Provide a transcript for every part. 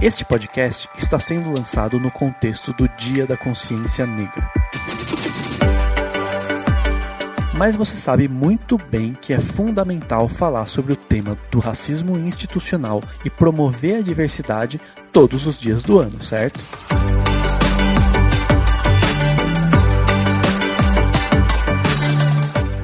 Este podcast está sendo lançado no contexto do Dia da Consciência Negra. Mas você sabe muito bem que é fundamental falar sobre o tema do racismo institucional e promover a diversidade todos os dias do ano, certo?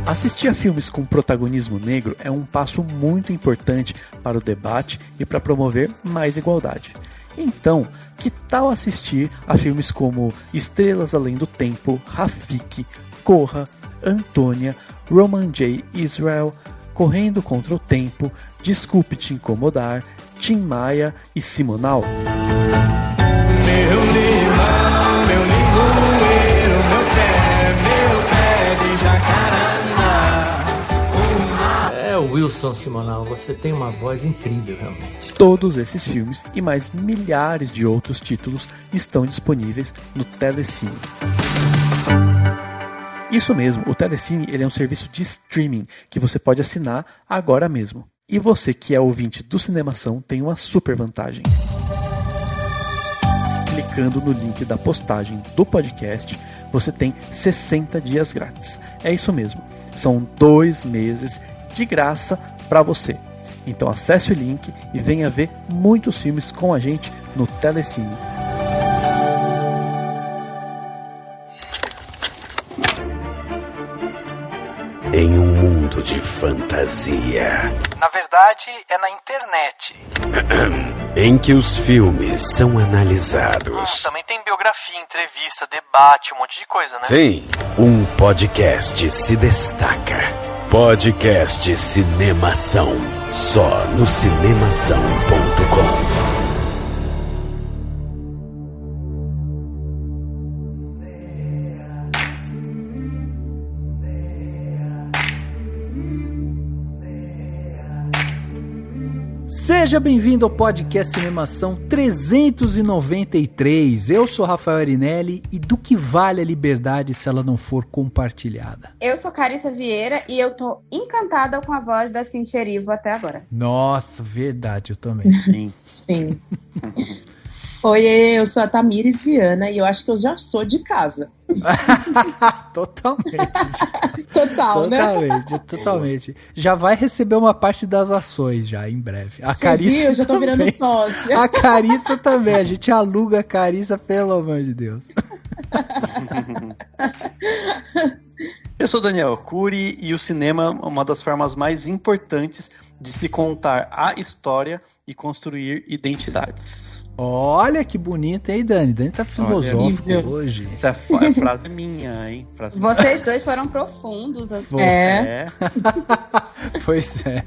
Assistir a filmes com protagonismo negro é um passo muito importante para o debate e para promover mais igualdade. Então, que tal assistir a filmes como Estrelas Além do Tempo, Rafiki, Corra, Antônia, Roman J. Israel, Correndo Contra o Tempo, Desculpe Te Incomodar, Tim Maia e Simonal? Meu limão, meu limoeiro, meu pé de jacarandá. É, Wilson Simonal, você tem uma voz incrível, realmente. Todos esses filmes e mais milhares de outros títulos estão disponíveis no Telecine. Isso mesmo, o Telecine ele é um serviço de streaming que você pode assinar agora mesmo. E você que é ouvinte do Cinemação tem uma super vantagem. Clicando no link da postagem do podcast, você tem 60 dias grátis. É isso mesmo, são 2 meses de graça para você. Então acesse o link e venha ver muitos filmes com a gente no Telecine. Em um mundo de fantasia. Na verdade, é na internet. Em que os filmes são analisados. Também tem biografia, entrevista, debate, um monte de coisa, né? Sim, um podcast se destaca. Podcast Cinemação. Só no cinemação.com. Seja bem-vindo ao podcast Cinemação 393. Eu sou Rafael Arinelli e do que vale a liberdade se ela não for compartilhada? Eu sou Carissa Vieira e eu tô encantada com a voz da Cintia Erivo até agora. Nossa, verdade, eu também. Sim. Sim. Oi, eu sou a Tamires Viana e eu acho que eu já sou de casa. Totalmente. Totalmente. Já vai receber uma parte das ações já em breve. A Carissa eu já tô também. virando sócia. A Carissa também. A gente aluga a Carissa, pelo amor de Deus. Eu sou Daniel Cury e o cinema é uma das formas mais importantes de se contar a história e construir identidades. Olha que bonito, hein, Dani? Dani tá filosófico hoje. Essa é frase minha, hein? Vocês dois foram profundos. Assim. Pois é.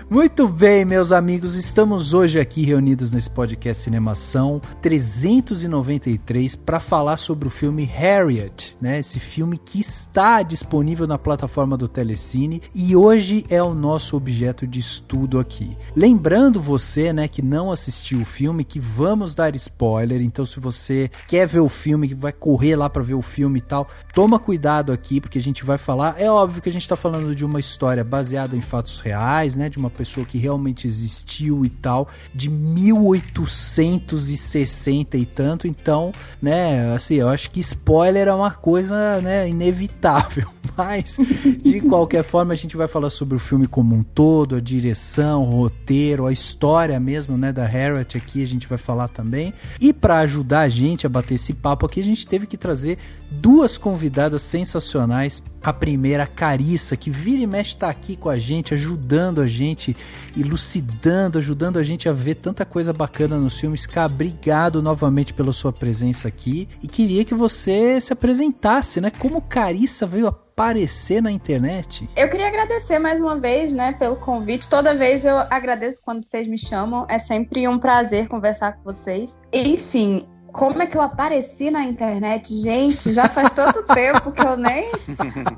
Muito bem, meus amigos, estamos hoje aqui reunidos nesse podcast Cinemação 393 para falar sobre o filme Harriet, né? Esse filme que está disponível na plataforma do Telecine e hoje é o nosso objeto de estudo aqui. Lembrando você, né, que não assistiu o filme, que vamos dar spoiler, então se você quer ver o filme, que vai correr lá para ver o filme e tal, toma cuidado aqui, porque a gente vai falar, é óbvio que a gente tá falando de uma história baseada em fatos reais, né, de uma pessoa que realmente existiu e tal, de 1860 e tanto, então, né, assim, eu acho que spoiler é uma coisa, né, inevitável, mas de qualquer forma a gente vai falar sobre o filme como um todo, a direção, o roteiro, a história mesmo, né, da Harriet aqui a gente vai falar também, e para ajudar a gente a bater esse papo aqui, a gente teve que trazer 2 convidadas sensacionais. A primeira, a Carissa, que vira e mexe tá aqui com a gente, ajudando a gente, elucidando, ajudando a gente a ver tanta coisa bacana nos filmes. Cá, obrigado novamente pela sua presença aqui. E queria que você se apresentasse, né? Como Carissa veio aparecer na internet. Eu queria agradecer mais uma vez, né, pelo convite. Toda vez eu agradeço quando vocês me chamam. É sempre um prazer conversar com vocês. Enfim, como é que eu apareci na internet? Gente, já faz tanto tempo que eu nem...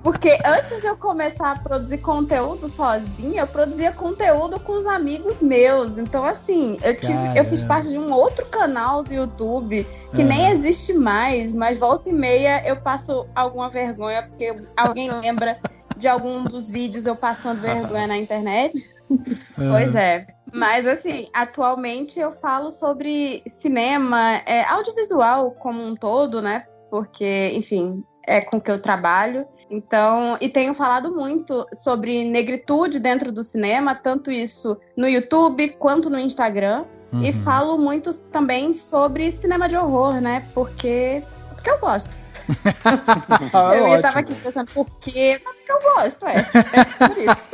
Porque antes de eu começar a produzir conteúdo sozinha, eu produzia conteúdo com os amigos meus. Então, assim, eu fiz parte de um outro canal do YouTube que nem existe mais, mas volta e meia eu passo alguma vergonha, porque alguém lembra de algum dos vídeos eu passando vergonha na internet. Pois é. Mas, assim, atualmente eu falo sobre cinema, audiovisual como um todo, né? Porque, enfim, é com que eu trabalho. Então, e tenho falado muito sobre negritude dentro do cinema, tanto isso no YouTube quanto no Instagram. E falo muito também sobre cinema de horror, né? Porque eu gosto. Eu tava aqui pensando, por quê? Porque eu gosto, por isso.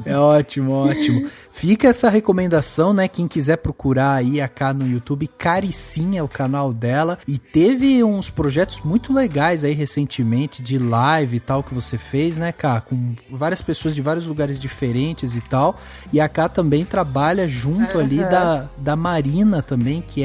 É ótimo, ótimo. Fica essa recomendação, né? Quem quiser procurar aí a Ká no YouTube, Caricinha é o canal dela. E teve uns projetos muito legais aí recentemente de live e tal que você fez, né, Ká? Com várias pessoas de vários lugares diferentes e tal. E a Ká também trabalha junto ali da Marina também, que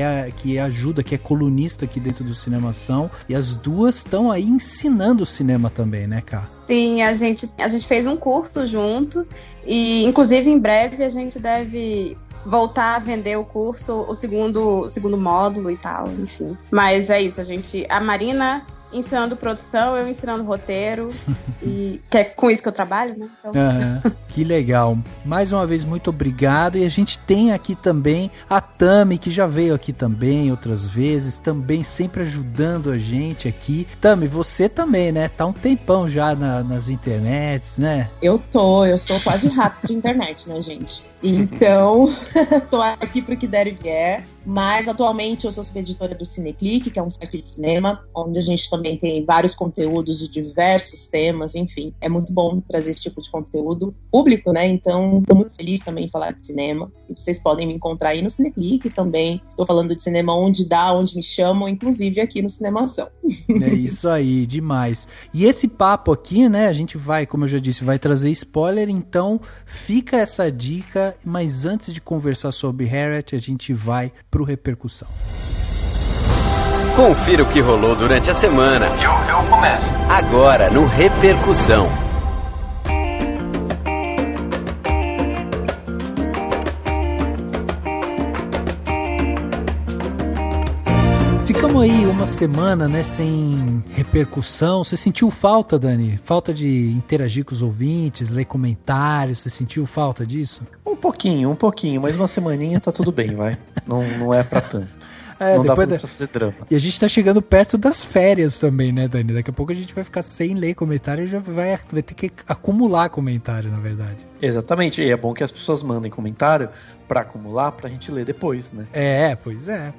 ajuda, que é colunista aqui dentro do Cinemação. E as duas estão aí ensinando o cinema também, né, Ká? Sim, a gente fez um curso junto e, inclusive, em breve a gente deve voltar a vender o curso, o segundo módulo e tal, enfim. Mas é isso, a Marina ensinando produção, eu ensinando roteiro, e que é com isso que eu trabalho, né? Então... que legal. Mais uma vez, muito obrigado. E a gente tem aqui também a Tami, que já veio aqui também outras vezes, também sempre ajudando a gente aqui. Tami, você também, né? Tá um tempão já nas internets, né? Eu sou quase rato de internet, né, gente? Então, tô aqui pro que der e vier. Mas atualmente eu sou subeditora do Cineclick, que é um site de cinema, onde a gente também tem vários conteúdos de diversos temas, enfim. É muito bom trazer esse tipo de conteúdo público, né? Então, tô muito feliz também em falar de cinema. E vocês podem me encontrar aí no Cineclick também. Tô falando de cinema onde me chamam, inclusive aqui no Cinemação. É isso aí, demais. E esse papo aqui, né, a gente vai, como eu já disse, vai trazer spoiler, então fica essa dica, mas antes de conversar sobre Harriet, a gente vai pro Repercussão. Confira o que rolou durante a semana. Eu começo. Agora no Repercussão. Ficamos aí uma semana, né, sem repercussão. Você sentiu falta, Dani? Falta de interagir com os ouvintes, ler comentários? Você sentiu falta disso? Um pouquinho, mas uma semaninha tá tudo bem, vai. Não é pra tanto. Não dá pra fazer drama. E a gente tá chegando perto das férias também, né, Dani? Daqui a pouco a gente vai ficar sem ler comentário e já vai ter que acumular comentário, na verdade. Exatamente, e é bom que as pessoas mandem comentário pra acumular, pra gente ler depois, né? Pois é.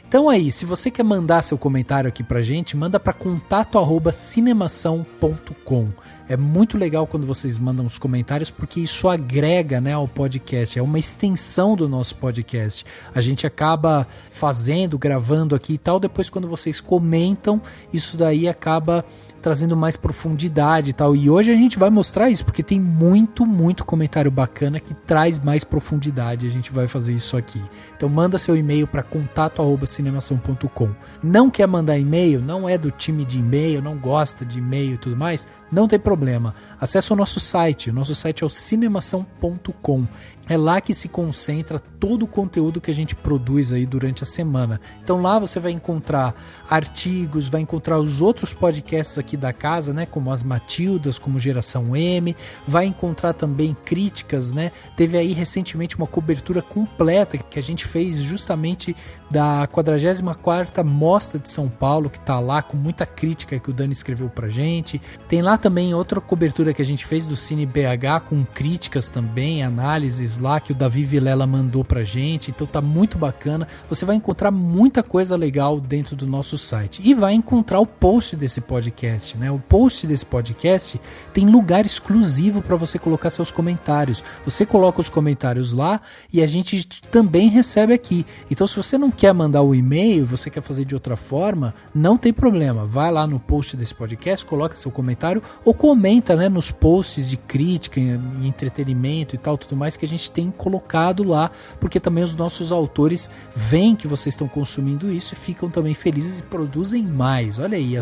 Então aí, se você quer mandar seu comentário aqui pra gente, manda pra contato@cinemação.com. É muito legal quando vocês mandam os comentários, porque isso agrega, né, ao podcast, é uma extensão do nosso podcast. A gente acaba fazendo, gravando aqui e tal, depois quando vocês comentam, isso daí acaba trazendo mais profundidade e tal. E hoje a gente vai mostrar isso, porque tem muito comentário bacana que traz mais profundidade. A gente vai fazer isso aqui. Então manda seu e-mail para contato@cinemação.com. Não quer mandar e-mail? Não é do time de e-mail, não gosta de e-mail e tudo mais? Não tem problema. Acesse o nosso site. O nosso site é o cinemação.com. É lá que se concentra todo o conteúdo que a gente produz aí durante a semana. Então lá você vai encontrar artigos, vai encontrar os outros podcasts aqui da casa, né, como as Matildas, como Geração M, vai encontrar também críticas, né? Teve aí recentemente uma cobertura completa que a gente fez justamente da 44ª Mostra de São Paulo, que tá lá com muita crítica que o Dani escreveu pra gente. Tem lá também outra cobertura que a gente fez do Cine BH com críticas também, análises lá que o Davi Vilela mandou pra gente, então tá muito bacana. Você vai encontrar muita coisa legal dentro do nosso site e vai encontrar o post desse podcast, né? O post desse podcast tem lugar exclusivo para você colocar seus comentários. Você coloca os comentários lá e a gente também recebe aqui. Então se você não quer mandar o e-mail, você quer fazer de outra forma, não tem problema. Vai lá no post desse podcast, coloca seu comentário ou comenta, né, nos posts de crítica, em entretenimento e tal, tudo mais que a gente tem colocado lá, porque também os nossos autores veem que vocês estão consumindo isso e ficam também felizes e produzem mais. Olha aí, é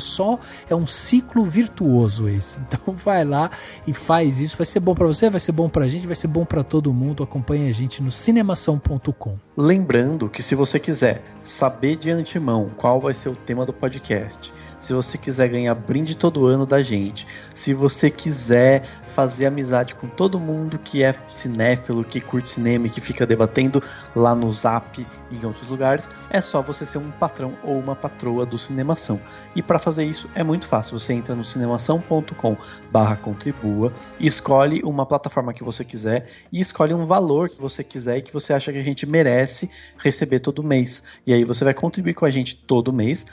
um ciclo virtuoso esse. Então vai lá e faz isso, vai ser bom para você, vai ser bom pra gente, vai ser bom para todo mundo. Acompanha a gente no cinemação.com. Lembrando que se você quiser saber de antemão qual vai ser o tema do podcast, se você quiser ganhar brinde todo ano da gente, se você quiser fazer amizade com todo mundo que é cinéfilo, que curte cinema e que fica debatendo lá no Zap e em outros lugares, é só você ser um patrão ou uma patroa do Cinemação. E para fazer isso é muito fácil, você entra no cinemação.com/contribua, escolhe uma plataforma que você quiser e escolhe um valor que você quiser e que você acha que a gente merece receber todo mês. E aí você vai contribuir com a gente todo mês.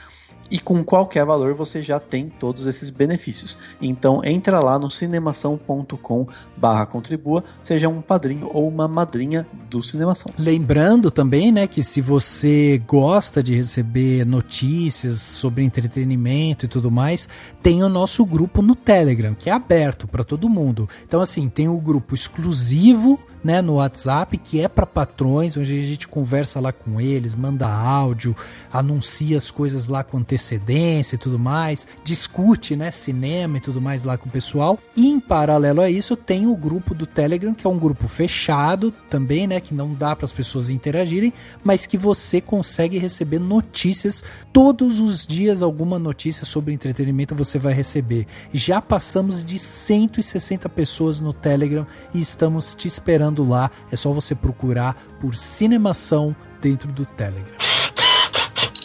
E com qualquer valor você já tem todos esses benefícios. Então entra lá no cinemação.com/contribua, seja um padrinho ou uma madrinha do Cinemação. Lembrando também, né, que se você gosta de receber notícias sobre entretenimento e tudo mais, tem o nosso grupo no Telegram, que é aberto para todo mundo. Então assim, tem o grupo exclusivo, né, no WhatsApp, que é para patrões, onde a gente conversa lá com eles, manda áudio, anuncia as coisas lá com antecedência e tudo mais, discute, né, cinema e tudo mais lá com o pessoal. E em paralelo a isso tem o grupo do Telegram, que é um grupo fechado também, né, que não dá para as pessoas interagirem, mas que você consegue receber notícias todos os dias. Alguma notícia sobre entretenimento você vai receber. Já passamos de 160 pessoas no Telegram e estamos te esperando lá. É só você procurar por Cinemação dentro do Telegram.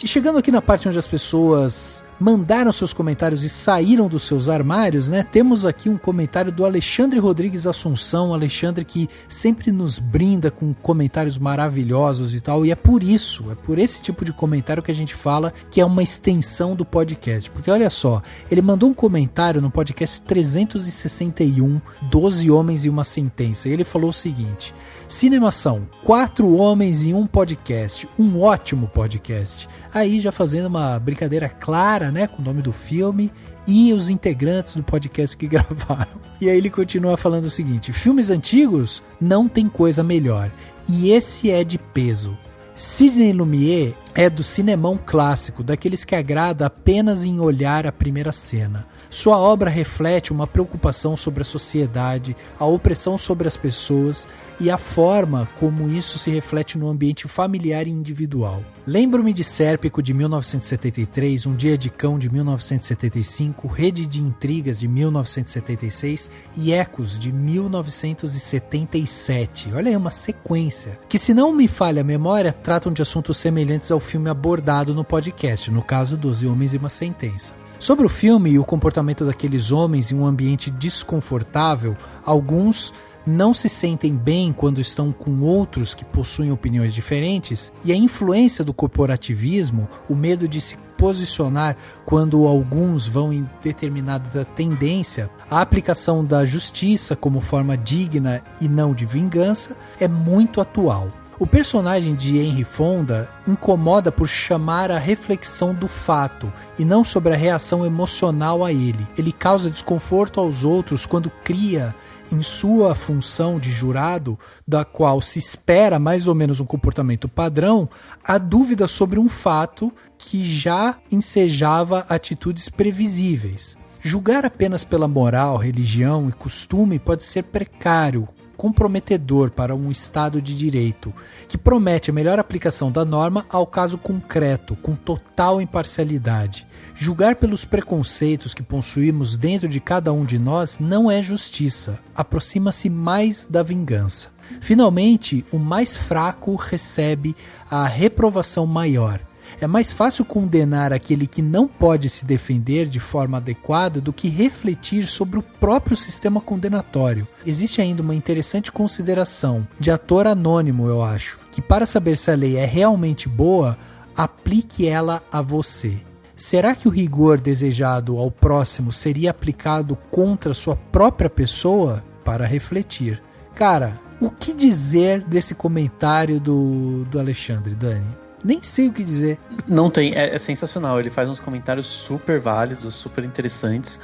E chegando aqui na parte onde as pessoas mandaram seus comentários e saíram dos seus armários, né? Temos aqui um comentário do Alexandre Rodrigues Assunção, Alexandre que sempre nos brinda com comentários maravilhosos e tal, e é por esse tipo de comentário que a gente fala que é uma extensão do podcast, porque olha só, ele mandou um comentário no podcast 361, 12 Homens e uma Sentença, e ele falou o seguinte: Cinemação, 4 homens em um podcast, um ótimo podcast. Aí já fazendo uma brincadeira clara, né, com o nome do filme e os integrantes do podcast que gravaram. E aí ele continua falando o seguinte: filmes antigos não tem coisa melhor, e esse é de peso. Sidney Lumet é do cinemão clássico, daqueles que agrada apenas em olhar a primeira cena. Sua obra reflete uma preocupação sobre a sociedade, a opressão sobre as pessoas e a forma como isso se reflete no ambiente familiar e individual. Lembro-me de Sérpico, de 1973, Um Dia de Cão, de 1975, Rede de Intrigas, de 1976 e Ecos, de 1977. Olha aí, uma sequência. Que, se não me falha a memória, tratam de assuntos semelhantes ao filme abordado no podcast, no caso 12 Homens e uma Sentença. Sobre o filme e o comportamento daqueles homens em um ambiente desconfortável, alguns não se sentem bem quando estão com outros que possuem opiniões diferentes, e a influência do corporativismo, o medo de se posicionar quando alguns vão em determinada tendência, a aplicação da justiça como forma digna e não de vingança, é muito atual. O personagem de Henry Fonda incomoda por chamar a reflexão do fato e não sobre a reação emocional a ele. Ele causa desconforto aos outros quando cria, em sua função de jurado, da qual se espera mais ou menos um comportamento padrão, a dúvida sobre um fato que já ensejava atitudes previsíveis. Julgar apenas pela moral, religião e costume pode ser precário, comprometedor para um Estado de Direito, que promete a melhor aplicação da norma ao caso concreto, com total imparcialidade. Julgar pelos preconceitos que possuímos dentro de cada um de nós não é justiça, aproxima-se mais da vingança. Finalmente, o mais fraco recebe a reprovação maior. É mais fácil condenar aquele que não pode se defender de forma adequada do que refletir sobre o próprio sistema condenatório. Existe ainda uma interessante consideração de ator anônimo, eu acho, que para saber se a lei é realmente boa, aplique ela a você. Será que o rigor desejado ao próximo seria aplicado contra sua própria pessoa? Para refletir. Cara, o que dizer desse comentário do Alexandre, Dani? Nem sei o que dizer. Não tem, é sensacional. Ele faz uns comentários super válidos, super interessantes,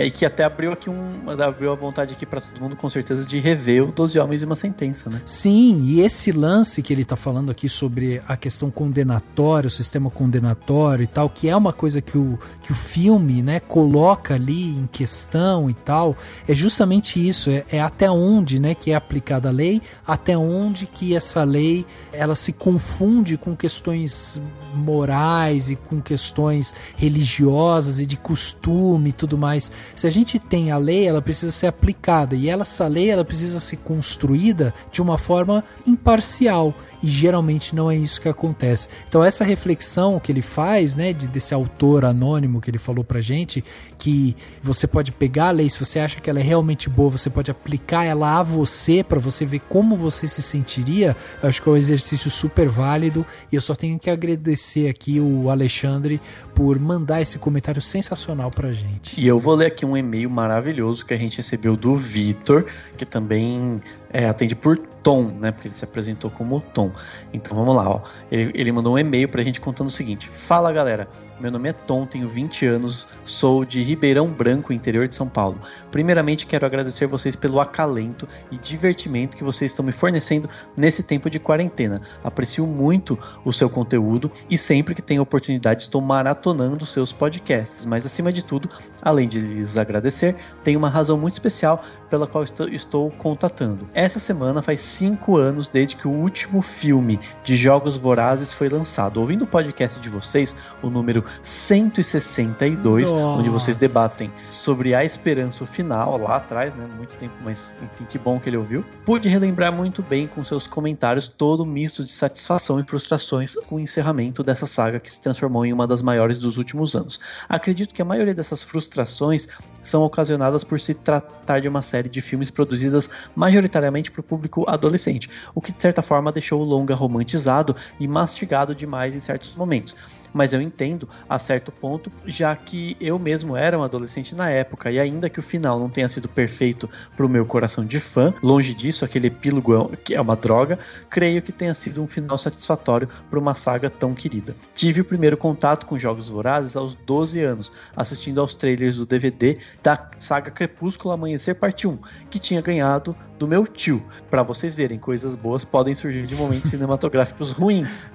e que até abriu a vontade aqui pra todo mundo, com certeza, de rever o 12 Homens e uma Sentença, né? Sim, e esse lance que ele tá falando aqui sobre a questão condenatória, o sistema condenatório e tal, que é uma coisa que o filme, né, coloca ali em questão e tal, é justamente isso, é até onde, né, que é aplicada a lei, até onde que essa lei, ela se confunde com questões questões morais e com questões religiosas e de costume e tudo mais. Se a gente tem a lei, ela precisa ser aplicada, e essa lei ela precisa ser construída de uma forma imparcial, e geralmente não é isso que acontece. Então essa reflexão que ele faz, né, desse autor anônimo que ele falou pra gente, que você pode pegar a lei, se você acha que ela é realmente boa, você pode aplicar ela a você, pra você ver como você se sentiria. Eu acho que é um exercício super válido, e eu só tenho que agradecer aqui o Alexandre por mandar esse comentário sensacional pra gente. E eu vou ler aqui um e-mail maravilhoso que a gente recebeu do Vitor, que também atende por Tom, né? Porque ele se apresentou como Tom. Então vamos lá, ó. Ele mandou um e-mail pra gente contando o seguinte: fala, galera, meu nome é Tom, tenho 20 anos, sou de Ribeirão Branco, interior de São Paulo. Primeiramente quero agradecer vocês pelo acalento e divertimento que vocês estão me fornecendo nesse tempo de quarentena. Aprecio muito o seu conteúdo e sempre que tenho oportunidade estou maratonando seus podcasts. Mas acima de tudo, além de lhes agradecer, tem uma razão muito especial pela qual estou contatando. Essa semana faz 5 anos desde que o último filme de Jogos Vorazes foi lançado. Ouvindo o podcast de vocês, o número 162, Nossa. onde vocês debatem sobre a esperança final, lá atrás, né? Muito tempo, mas enfim, que bom que ele ouviu. Pude relembrar muito bem com seus comentários todo o misto de satisfação e frustrações com o encerramento dessa saga que se transformou em uma das maiores dos últimos anos. Acredito que a maioria dessas frustrações são ocasionadas por se tratar de uma série de filmes produzidas majoritariamente para o público adolescente, o que de certa forma deixou o longa romantizado e mastigado demais em certos momentos. Mas eu entendo a certo ponto, já que eu mesmo era um adolescente na época, e ainda que o final não tenha sido perfeito para o meu coração de fã, longe disso, aquele epílogo que é uma droga, creio que tenha sido um final satisfatório para uma saga tão querida. Tive o primeiro contato com Jogos Vorazes aos 12 anos, assistindo aos trailers do DVD da saga Crepúsculo Amanhecer Parte 1, que tinha ganhado do meu tio. Para vocês verem, coisas boas podem surgir de momentos cinematográficos ruins.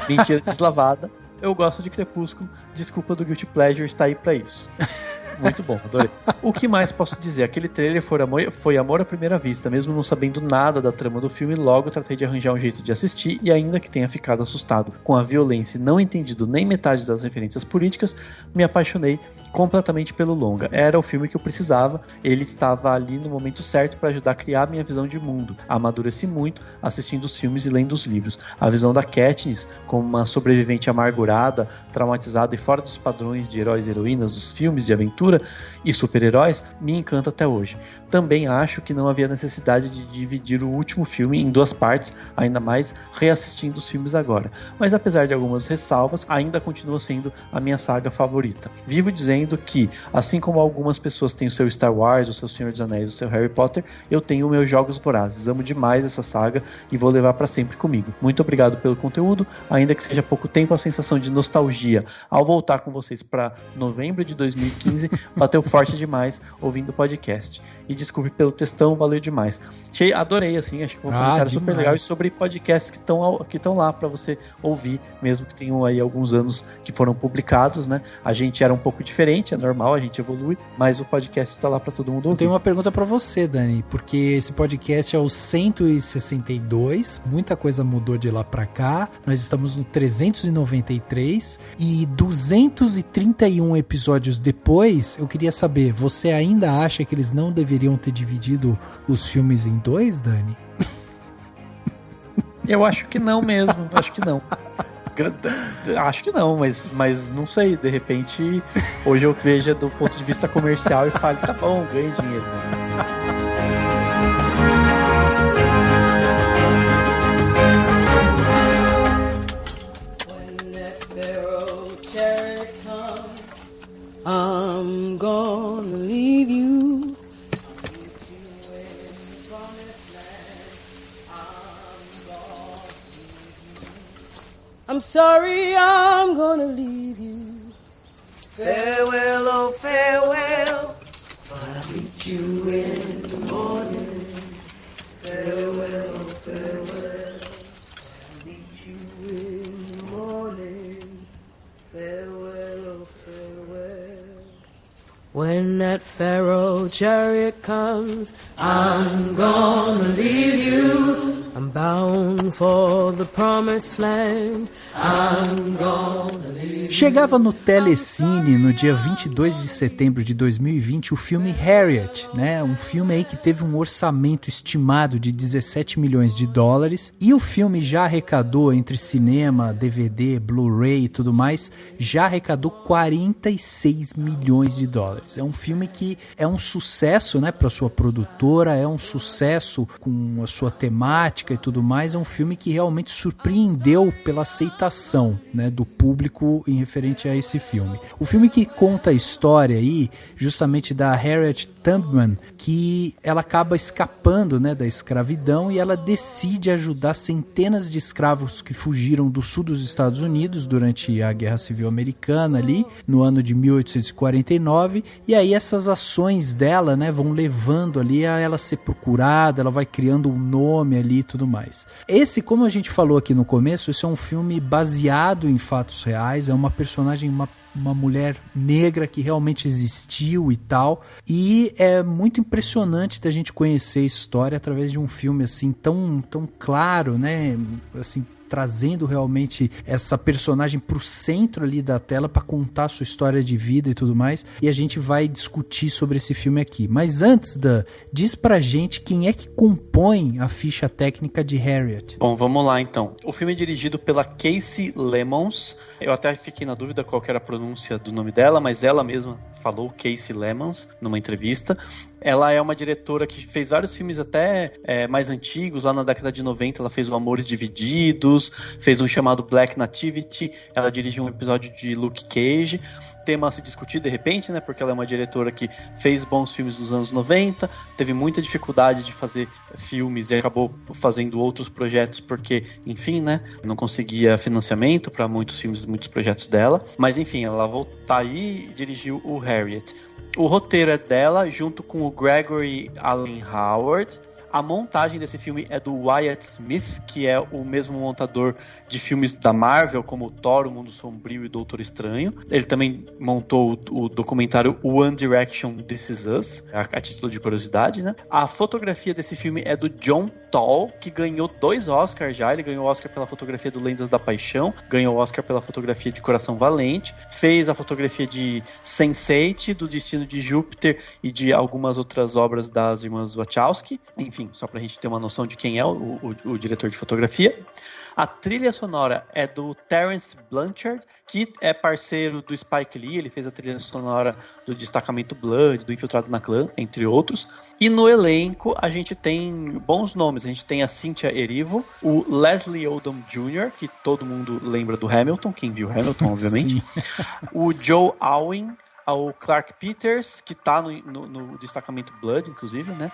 Mentira deslavada. Eu gosto de Crepúsculo, desculpa do Guilty Pleasure, está aí pra isso. Muito bom, adorei. O que mais posso dizer? Aquele trailer foi amor à primeira vista. Mesmo não sabendo nada da trama do filme, logo tratei de arranjar um jeito de assistir, e ainda que tenha ficado assustado com a violência e não entendido nem metade das referências políticas, me apaixonei completamente pelo longa. Era o filme que eu precisava, ele estava ali no momento certo para ajudar a criar minha visão de mundo. Amadureci muito assistindo os filmes e lendo os livros. A visão da Katniss como uma sobrevivente amargurada, traumatizada e fora dos padrões de heróis e heroínas dos filmes de aventura e super-heróis me encanta até hoje. Também acho que não havia necessidade de dividir o último filme em duas partes, ainda mais reassistindo os filmes agora. Mas apesar de algumas ressalvas, ainda continua sendo a minha saga favorita. Vivo dizendo que, assim como algumas pessoas têm o seu Star Wars, o seu Senhor dos Anéis, o seu Harry Potter, eu tenho meus Jogos Vorazes. Amo demais essa saga e vou levar para sempre comigo. Muito obrigado pelo conteúdo, ainda que seja pouco tempo, a sensação de nostalgia ao voltar com vocês para novembro de 2015 bateu forte demais ouvindo o podcast. E desculpe pelo textão, valeu demais. Adorei, assim, acho que foi um comentário demais. super legal, e sobre podcasts que estão lá para você ouvir, mesmo que tenham aí alguns anos que foram publicados, né? A gente era um pouco diferente, é normal, a gente evolui, mas o podcast está lá para todo mundo Eu ouvir. tenho uma pergunta pra você, Dani, porque esse podcast é o 162, muita coisa mudou de lá pra cá, nós estamos no 393 e 231 episódios depois, eu queria saber, você ainda acha que eles não deveriam ter dividido os filmes em dois, Dani? Eu acho que não mesmo, acho que não. Acho que não, mas não sei, de repente hoje eu vejo do ponto de vista comercial e falo, tá bom, ganhei dinheiro, né? I'm gonna leave you. I'm sorry, I'm gonna leave you. Farewell, oh farewell, but I'll meet you in the morning. Farewell, oh farewell, I'll meet you in the morning. Farewell, oh farewell. When that Pharaoh chariot comes, I'm gonna leave you. I'm bound for the promised land. Chegava no Telecine no dia 22 de setembro de 2020 o filme Harriet, né? Um filme aí que teve um orçamento estimado de 17 milhões de dólares e o filme já arrecadou entre cinema, DVD, Blu-ray e tudo mais, já arrecadou 46 milhões de dólares. É um filme que é um sucesso, né, para sua produtora, é um sucesso com a sua temática e tudo mais, é um filme que realmente surpreendeu pela aceitação, né, do público em referente a esse filme. O filme que conta a história aí, justamente da Harriet Tubman, que ela acaba escapando, né, da escravidão e ela decide ajudar centenas de escravos que fugiram do sul dos Estados Unidos durante a Guerra Civil Americana ali, no ano de 1849, e aí essas ações dela, né, vão levando ali a ela ser procurada, ela vai criando um nome ali e tudo mais. Esse, como a gente falou aqui no começo, esse é um filme baseado em fatos reais, é uma personagem, uma mulher negra que realmente existiu e tal, e é muito impressionante da gente conhecer a história através de um filme assim tão claro, né, assim, trazendo realmente essa personagem pro centro ali da tela para contar a sua história de vida e tudo mais, e a gente vai discutir sobre esse filme aqui. Mas antes, Dan, diz pra gente quem é que compõe a ficha técnica de Harriet. Bom, vamos lá então. O filme é dirigido pela Kasi Lemmons. Eu até fiquei na dúvida qual que era a pronúncia do nome dela, mas ela mesma falou Kasi Lemmons numa entrevista. Ela é uma diretora que fez vários filmes até mais antigos. Lá na década de 90 ela fez o Amores Divididos, fez um chamado Black Nativity, ela dirigiu um episódio de Luke Cage. Tema a se discutir de repente, né? Porque ela é uma diretora que fez bons filmes nos anos 90, teve muita dificuldade de fazer filmes e acabou fazendo outros projetos porque, enfim, né? Não conseguia financiamento para muitos filmes, muitos projetos dela. Mas enfim, ela voltou aí e dirigiu o Harriet. O roteiro é dela, junto com o Gregory Allen Howard. A montagem desse filme é do Wyatt Smith, que é o mesmo montador de filmes da Marvel, como Thor, O Mundo Sombrio e Doutor Estranho. Ele também montou o documentário One Direction, This Is Us, a título de curiosidade, né? A fotografia desse filme é do John Tall, que ganhou 2 Oscars já. Ele ganhou o Oscar pela fotografia do Lendas da Paixão, ganhou o Oscar pela fotografia de Coração Valente, fez a fotografia de Sense8, do Destino de Júpiter e de algumas outras obras das irmãs Wachowski. Enfim, só pra gente ter uma noção de quem é o diretor de fotografia. A trilha sonora é do Terence Blanchard, que é parceiro do Spike Lee. Ele fez a trilha sonora do Destacamento Blood, do Infiltrado na Clã, entre outros. E no elenco a gente tem bons nomes. A gente tem a Cynthia Erivo, o Leslie Odom Jr., que todo mundo lembra do Hamilton, quem viu Hamilton, obviamente. O Joe Alwyn, o Clark Peters, que tá no Destacamento Blood, inclusive, né?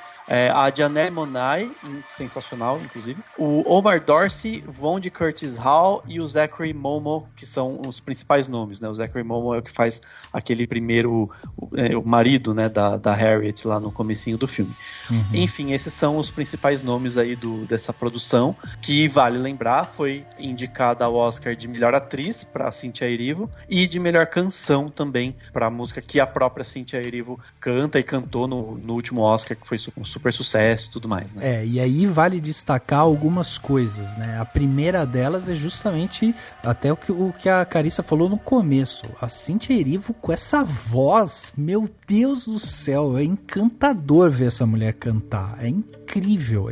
A Janelle Monáe, sensacional, inclusive. O Omar Dorsey, Von de Curtis Hall e o Zachary Momo, que são os principais nomes, né? O Zachary Momo é o que faz aquele primeiro, o marido, né, da Harriet lá no comecinho do filme. Uhum. Enfim, esses são os principais nomes aí dessa produção, que, vale lembrar, foi indicada ao Oscar de melhor atriz para Cynthia Erivo e de melhor canção também para a música que a própria Cynthia Erivo canta e cantou no último Oscar, que foi um super sucesso e tudo mais, né? E aí vale destacar algumas coisas, né? A primeira delas é justamente até o que a Carissa falou no começo. A Cynthia Erivo com essa voz, meu Deus do céu, é encantador ver essa mulher cantar. É incrível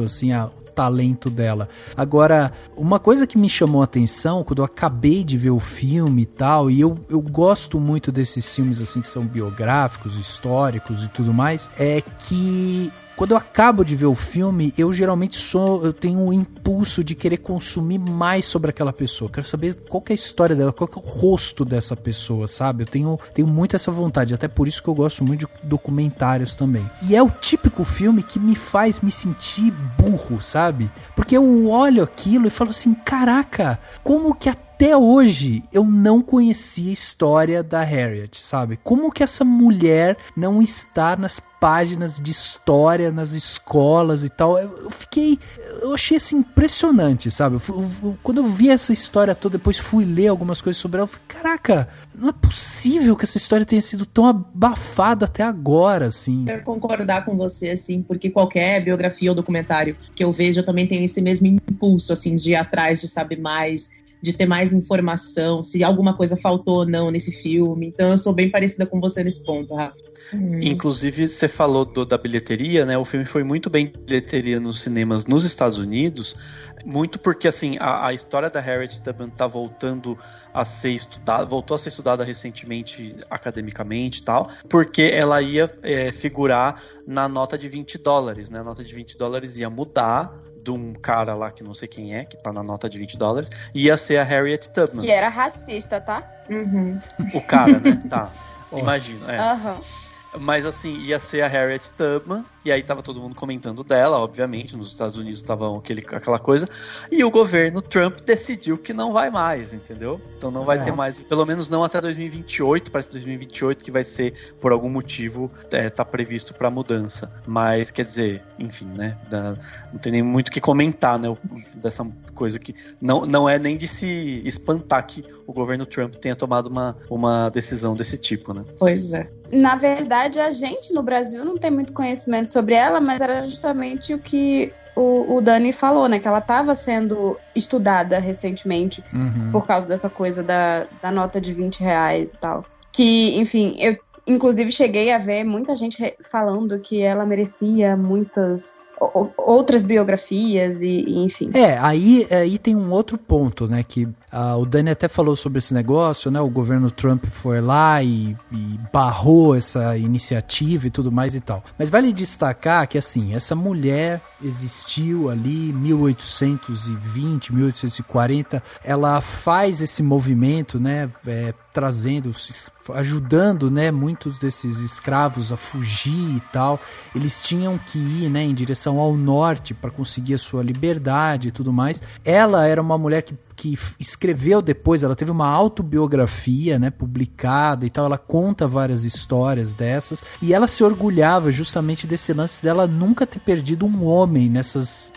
assim, o talento dela. Agora, uma coisa que me chamou a atenção quando eu acabei de ver o filme e tal, e eu gosto muito desses filmes assim que são biográficos, históricos e tudo mais, é que quando eu acabo de ver o filme, eu geralmente eu tenho um impulso de querer consumir mais sobre aquela pessoa. Eu quero saber qual que é a história dela, qual que é o rosto dessa pessoa, sabe? Eu tenho muito essa vontade, até por isso que eu gosto muito de documentários também. E é o típico filme que me faz me sentir burro, sabe? Porque eu olho aquilo e falo assim, caraca, como que até hoje eu não conhecia a história da Harriet, sabe? Como que essa mulher não está nas páginas de história, nas escolas e tal? Eu achei assim impressionante, sabe? Quando eu vi essa história toda, depois fui ler algumas coisas sobre ela, eu falei, caraca, não é possível que essa história tenha sido tão abafada até agora, assim. Eu quero concordar com você, assim, porque qualquer biografia ou documentário que eu vejo, eu também tenho esse mesmo impulso, assim, de ir atrás, de saber mais. de ter mais informação, se alguma coisa faltou ou não nesse filme. Então eu sou bem parecida com você nesse ponto, Rafa. Inclusive, você falou da bilheteria, né? O filme foi muito bem de bilheteria nos cinemas nos Estados Unidos, muito porque, assim, a história da Harriet Tubman tá voltando a ser estudada, voltou a ser estudada recentemente academicamente e tal, porque ela ia figurar na nota de $20, né? A nota de $20 ia mudar de um cara lá que não sei quem é, que tá na nota de $20, ia ser a Harriet Tubman. Que era racista, tá? O cara, né? Tá. Imagino, Aham. Mas assim, ia ser a Harriet Tubman, e aí tava todo mundo comentando dela, obviamente, nos Estados Unidos tava aquela coisa, e o governo Trump decidiu que não vai mais, entendeu? Então não vai ter mais, pelo menos não até 2028, parece 2028 que vai ser, por algum motivo, tá previsto pra mudança. Mas, quer dizer, enfim, né, não tem nem muito o que comentar, né, dessa coisa que não é nem de se espantar que o governo Trump tenha tomado uma decisão desse tipo, né? Pois é. Na verdade, a gente no Brasil não tem muito conhecimento sobre ela, mas era justamente o que o Dani falou, né? Que ela estava sendo estudada recentemente por causa dessa coisa da nota de R$20 e tal. Que, enfim, eu inclusive cheguei a ver muita gente falando que ela merecia muitas outras biografias e enfim. Aí tem um outro ponto, né, que o Dani até falou sobre esse negócio, né, o governo Trump foi lá e barrou essa iniciativa e tudo mais e tal. Mas vale destacar que, assim, essa mulher existiu ali em 1820, 1840, ela faz esse movimento, né, ajudando, né, muitos desses escravos a fugir e tal. Eles tinham que ir, né, em direção ao norte para conseguir a sua liberdade e tudo mais. Ela era uma mulher que escreveu depois, ela teve uma autobiografia, né, publicada e tal, ela conta várias histórias dessas, e ela se orgulhava justamente desse lance dela nunca ter perdido um homem nessas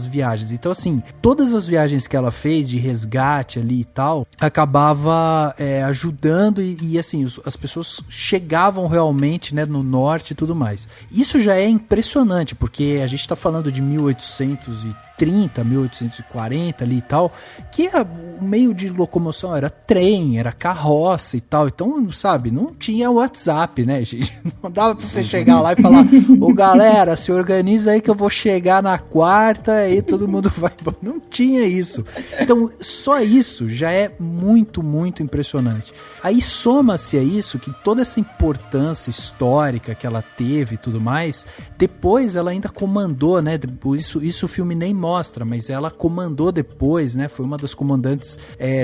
viagens. Então, assim, todas as viagens que ela fez de resgate ali e tal, acabava ajudando e assim, as pessoas chegavam realmente, né, no norte e tudo mais. Isso já é impressionante, porque a gente tá falando de 1830, 1840 ali e tal, que o meio de locomoção era trem, era carroça e tal, então, sabe, não tinha WhatsApp, né, gente? Não dava pra você chegar lá e falar, ô galera, se organiza aí que eu vou chegar na quarta, aí todo mundo vai, não tinha isso. Então, só isso já é muito, muito impressionante. Aí soma-se a isso que toda essa importância histórica que ela teve e tudo mais, depois ela ainda comandou, né, isso o filme nem mostra, mas ela comandou depois, né, foi uma das comandantes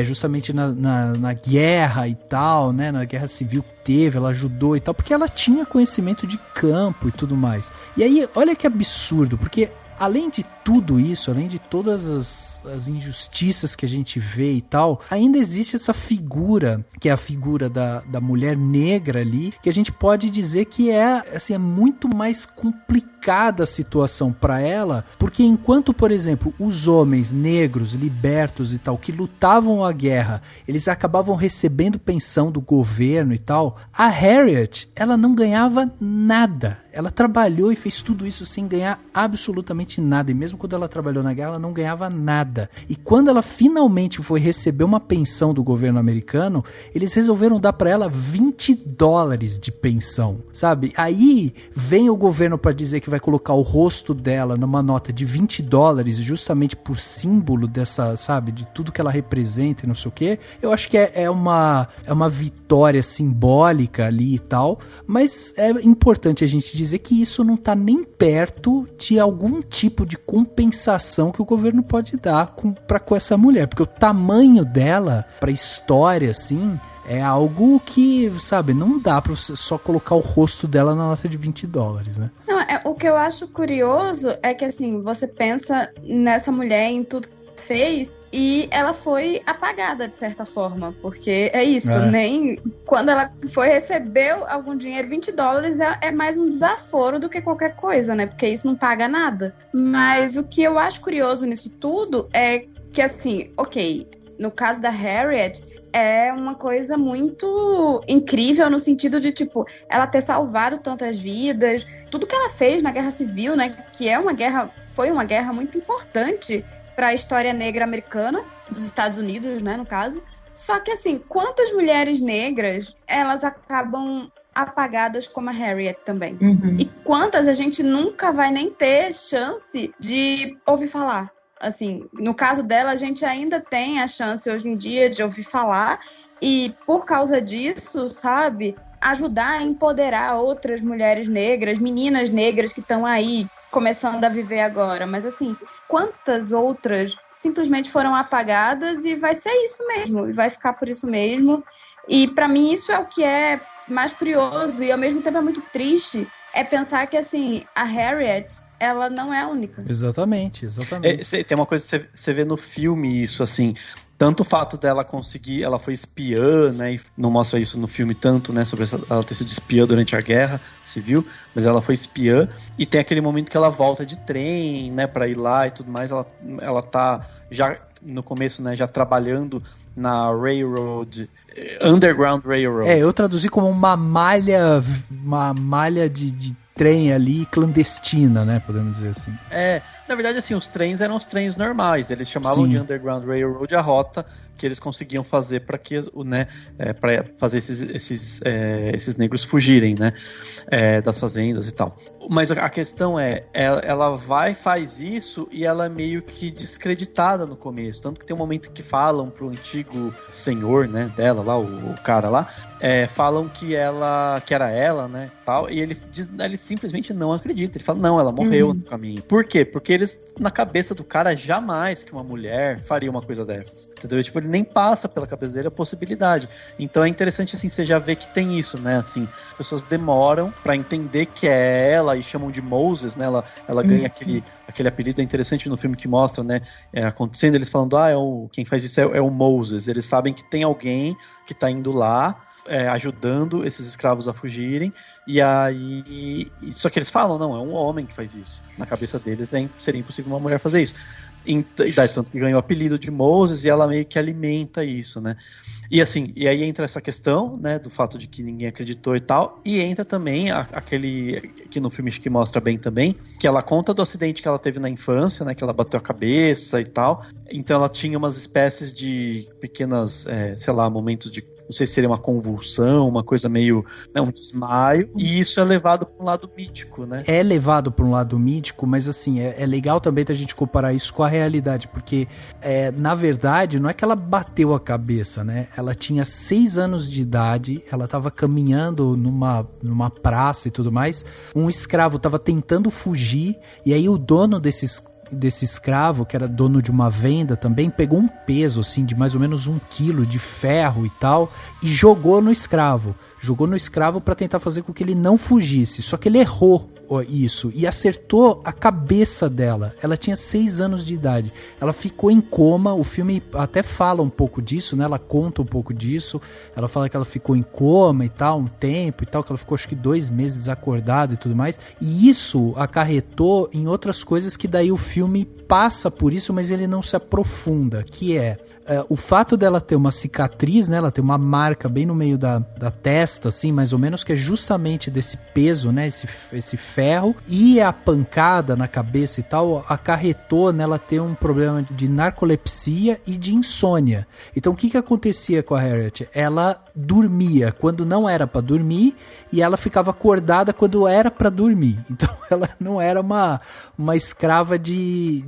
justamente na guerra e tal, né, na guerra civil que teve, ela ajudou e tal, porque ela tinha conhecimento de campo e tudo mais. E aí, olha que absurdo, porque além de tudo isso, além de todas as injustiças que a gente vê e tal, ainda existe essa figura, que é a figura da mulher negra ali, que a gente pode dizer que assim, é muito mais complicada a situação para ela, porque enquanto, por exemplo, os homens negros, libertos e tal, que lutavam a guerra, eles acabavam recebendo pensão do governo e tal, a Harriet, ela não ganhava nada. Ela trabalhou e fez tudo isso sem ganhar absolutamente nada. E mesmo quando ela trabalhou na guerra, ela não ganhava nada. E quando ela finalmente foi receber uma pensão do governo americano, eles resolveram dar para ela $20 de pensão, sabe? Aí vem o governo para dizer que vai colocar o rosto dela numa nota de $20, justamente por símbolo dessa, sabe, de tudo que ela representa e não sei o quê. Eu acho que é uma vitória simbólica ali e tal, mas é importante a gente dizer que isso não está nem perto de algum tipo de compensação que o governo pode dar com essa mulher, porque o tamanho dela para a história, assim, é algo que, sabe, não dá pra você só colocar o rosto dela na nota de $20, né? Não, o que eu acho curioso é que, assim, você pensa nessa mulher, em tudo que fez, e ela foi apagada, de certa forma, porque é isso, nem quando ela recebeu algum dinheiro, $20 é mais um desaforo do que qualquer coisa, né? Porque isso não paga nada. Mas o que eu acho curioso nisso tudo é que, assim, ok, no caso da Harriet, é uma coisa muito incrível no sentido de, tipo, ela ter salvado tantas vidas, tudo que ela fez na Guerra Civil, né, que foi uma guerra muito importante para a história negra americana, dos Estados Unidos, né, no caso. Só que, assim, quantas mulheres negras, elas acabam apagadas como a Harriet também? E quantas a gente nunca vai nem ter chance de ouvir falar? Assim, no caso dela, a gente ainda tem a chance hoje em dia de ouvir falar e, por causa disso, sabe, ajudar a empoderar outras mulheres negras, meninas negras que estão aí começando a viver agora. Mas, assim, quantas outras simplesmente foram apagadas e vai ser isso mesmo, e vai ficar por isso mesmo. E, para mim, isso é o que é mais curioso e, ao mesmo tempo, é muito triste, é pensar que, assim, a Harriet, ela não é a única. Exatamente. Tem uma coisa que você vê no filme isso, assim, tanto o fato dela conseguir, ela foi espiã, né, e não mostra isso no filme tanto, né, sobre ela ter sido espiã durante a Guerra Civil, mas ela foi espiã, e tem aquele momento que ela volta de trem, né, pra ir lá e tudo mais, ela tá já no começo, né, já trabalhando na Underground Railroad. Eu traduzi como uma malha de trem ali clandestina, né, podemos dizer assim. Na verdade, assim, os trens eram os trens normais, eles chamavam de Underground Railroad a rota que eles conseguiam fazer para que, né, para fazer esses negros fugirem, né, das fazendas e tal. Mas a questão ela faz isso e ela é meio que descreditada no começo, tanto que tem um momento que falam pro antigo senhor, né, dela lá, o cara lá, falam que era ela, né, tal, e ele simplesmente não acredita, ele fala, não, ela morreu no caminho. Por quê? Porque na cabeça do cara, jamais que uma mulher faria uma coisa dessas, entendeu? Tipo, ele nem passa pela cabeça dele a possibilidade. Então é interessante, assim, você já vê que tem isso, né, assim, as pessoas demoram pra entender que é ela e chamam de Moses, né, ela ganha aquele apelido. É interessante no filme que mostra, né, acontecendo, eles falando, quem faz isso é o Moses, eles sabem que tem alguém que tá indo lá, ajudando esses escravos a fugirem, e aí só que eles falam, não, é um homem que faz isso. Na cabeça deles seria impossível uma mulher fazer isso. E daí, tanto que ganhou o apelido de Moses, e ela meio que alimenta isso, né? E assim, e aí entra essa questão, né, do fato de que ninguém acreditou e tal, e entra também aquele que no filme acho que mostra bem também, que ela conta do acidente que ela teve na infância, né, que ela bateu a cabeça e tal, então ela tinha umas espécies de pequenas, sei lá, momentos de, não sei se seria uma convulsão, uma coisa meio, né, um desmaio, e isso é levado para um lado mítico, né? É levado para um lado mítico, mas assim, é legal também a gente comparar isso com a realidade, porque na verdade não é que ela bateu a cabeça, né? Ela tinha 6 anos de idade, ela estava caminhando numa praça e tudo mais, um escravo estava tentando fugir, e aí o dono desse escravo, que era dono de uma venda também, pegou um peso assim de mais ou menos 1 quilo de ferro e tal, e jogou no escravo para tentar fazer com que ele não fugisse, só que ele errou isso e acertou a cabeça dela. Ela tinha 6 anos de idade, ela ficou em coma. O filme até fala um pouco disso, né? Ela conta um pouco disso, ela fala que ela ficou em coma e tal, um tempo e tal, que ela ficou acho que 2 meses desacordada e tudo mais, e isso acarretou em outras coisas que daí o filme passa por isso, mas ele não se aprofunda, que o fato dela ter uma cicatriz, né, ela tem uma marca bem no meio da testa, assim, mais ou menos, que é justamente desse peso, né, esse ferro, e a pancada na cabeça e tal, acarretou nela ter um problema de narcolepsia e de insônia. Então o que acontecia com a Harriet? Ela dormia quando não era para dormir, e ela ficava acordada quando era para dormir. Então ela não era uma escrava de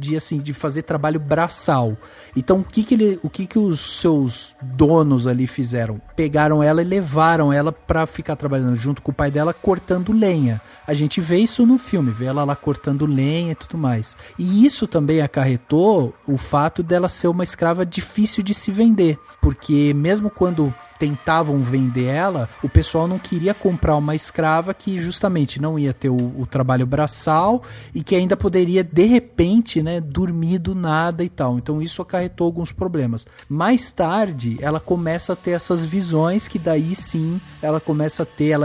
fazer trabalho braçal. Então o que os seus donos ali fizeram? Pegaram ela e levaram ela para ficar trabalhando junto com o pai dela, cortando lenha. A gente vê isso no filme, vê ela lá cortando lenha e tudo mais. E isso também acarretou o fato dela ser uma escrava difícil de se vender, porque mesmo quando tentavam vender ela, o pessoal não queria comprar uma escrava que justamente não ia ter o trabalho braçal e que ainda poderia, de repente, né, dormir do nada e tal. Então isso acarretou alguns problemas. Mais tarde, ela começa a ter essas visões, que daí sim, ela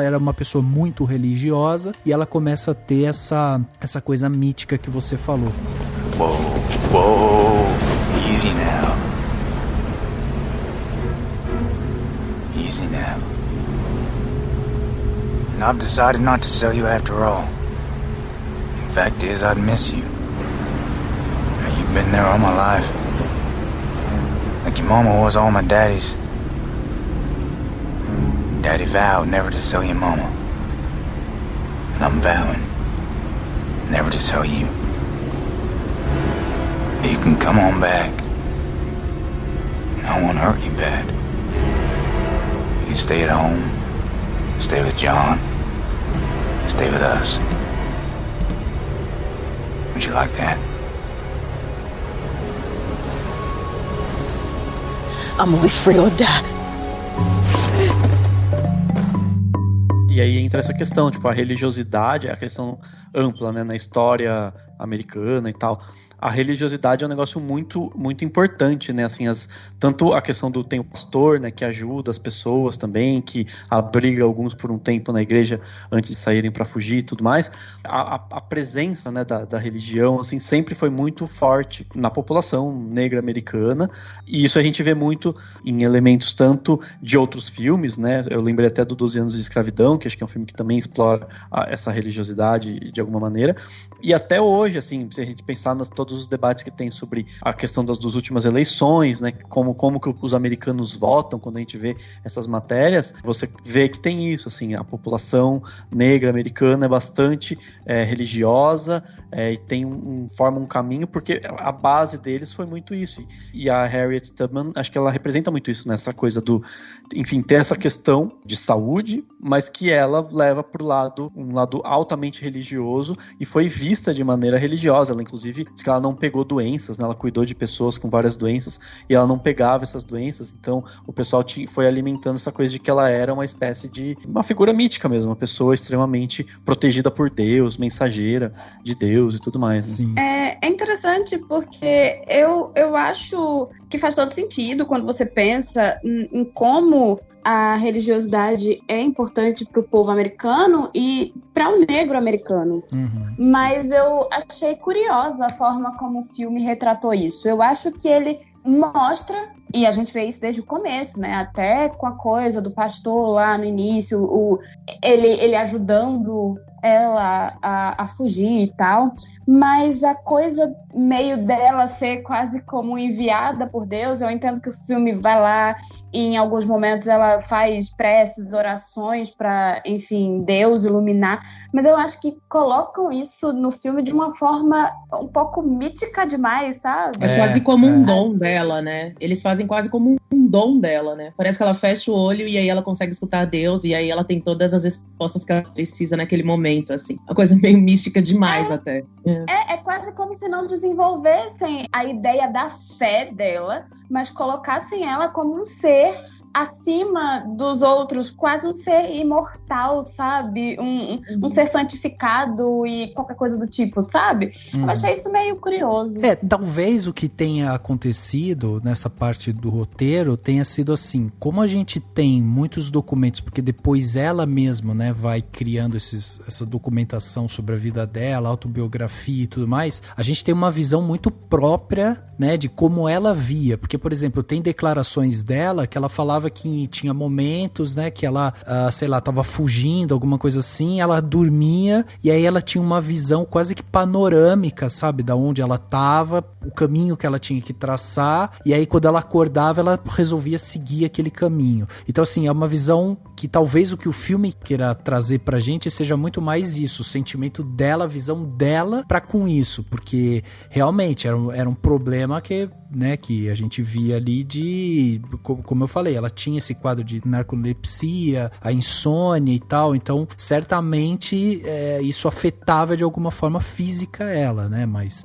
era uma pessoa muito religiosa, e ela começa a ter essa coisa mítica que você falou. Whoa, easy now. Easy now. And I've decided not to sell you after all. The fact is, I'd miss you. Now, you've been there all my life. Like your mama was all my daddy's. Daddy vowed never to sell your mama. And I'm vowing never to sell you. You can come on back. I won't hurt you bad. You stay at home. Stay with John. Stay with us. Would you like that? I'm gonna be free or die. E aí entra essa questão, tipo, a religiosidade é a questão ampla, né, na história americana e tal. A religiosidade é um negócio muito, muito importante, né, assim, tanto a questão do tem o pastor, né, que ajuda as pessoas também, que abriga alguns por um tempo na igreja antes de saírem para fugir e tudo mais. A presença, né, da religião, assim, sempre foi muito forte na população negra americana, e isso a gente vê muito em elementos tanto de outros filmes, né, eu lembrei até do 12 Anos de Escravidão, que acho que é um filme que também explora essa religiosidade de alguma maneira, e até hoje, assim, se a gente pensar todos os debates que tem sobre a questão das últimas eleições, né, como que os americanos votam, quando a gente vê essas matérias, você vê que tem isso, assim, a população negra americana é bastante religiosa e forma um caminho, porque a base deles foi muito isso, e a Harriet Tubman, acho que ela representa muito isso, nessa coisa enfim, ter essa questão de saúde, mas que ela leva para um lado altamente religioso, e foi vista de maneira religiosa. Ela, inclusive, diz que ela não pegou doenças, né? Ela cuidou de pessoas com várias doenças, e ela não pegava essas doenças, então o pessoal foi alimentando essa coisa de que ela era uma espécie de uma figura mítica mesmo, uma pessoa extremamente protegida por Deus, mensageira de Deus e tudo mais, né? Sim. É interessante porque eu acho que faz todo sentido quando você pensa em como a religiosidade é importante para o povo americano e para o negro americano. Uhum. Mas eu achei curiosa a forma como o filme retratou isso. Eu acho que ele mostra, e a gente vê isso desde o começo, né? Até com a coisa do pastor lá no início, ele ajudando ela a fugir e tal, mas a coisa meio dela ser quase como enviada por Deus, eu entendo que o filme vai lá e em alguns momentos ela faz preces, orações para, enfim, Deus iluminar, mas eu acho que colocam isso no filme de uma forma um pouco mítica demais, sabe? É quase como um dom dela, né? Eles fazem quase como um dom dela, né? Parece que ela fecha o olho e aí ela consegue escutar Deus e aí ela tem todas as respostas que ela precisa naquele momento, assim. Uma coisa meio mística demais até. É quase como se não desenvolvessem a ideia da fé dela, mas colocassem ela como um ser acima dos outros, quase um ser imortal, sabe? Um ser santificado e qualquer coisa do tipo, sabe? Eu achei isso meio curioso. Talvez o que tenha acontecido nessa parte do roteiro tenha sido assim, como a gente tem muitos documentos, porque depois ela mesma, né, vai criando essa documentação sobre a vida dela, autobiografia e tudo mais, a gente tem uma visão muito própria, né, de como ela via, porque, por exemplo, tem declarações dela que ela falava que tinha momentos, né, que ela, sei lá, tava fugindo, alguma coisa assim, ela dormia e aí ela tinha uma visão quase que panorâmica, sabe, da onde ela tava, o caminho que ela tinha que traçar, e aí quando ela acordava, ela resolvia seguir aquele caminho. Então, assim, é uma visão que talvez o que o filme queira trazer pra gente seja muito mais isso, o sentimento dela, a visão dela pra com isso, porque realmente era um problema que, né, que a gente via ali de, como eu falei, ela tinha esse quadro de narcolepsia, a insônia e tal, então certamente isso afetava de alguma forma física ela, né, mas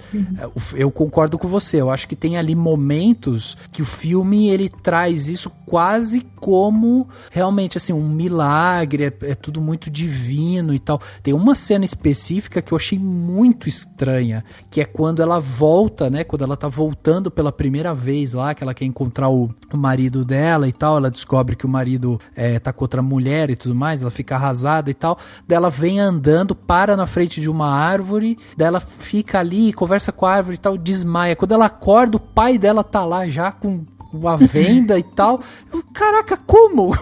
eu concordo com você, eu acho que tem ali momentos que o filme ele traz isso quase como realmente assim um milagre, é tudo muito divino e tal. Tem uma cena específica que eu achei muito estranha, que é quando ela volta, né, quando ela tá voltando pela primeira vez lá, que ela quer encontrar o marido dela e tal, ela descobre que o marido tá com outra mulher e tudo mais, ela fica arrasada e tal, daí ela vem andando, para na frente de uma árvore, daí ela fica ali, conversa com a árvore e tal, desmaia. Quando ela acorda, o pai dela tá lá já com a venda e tal. Caraca, como?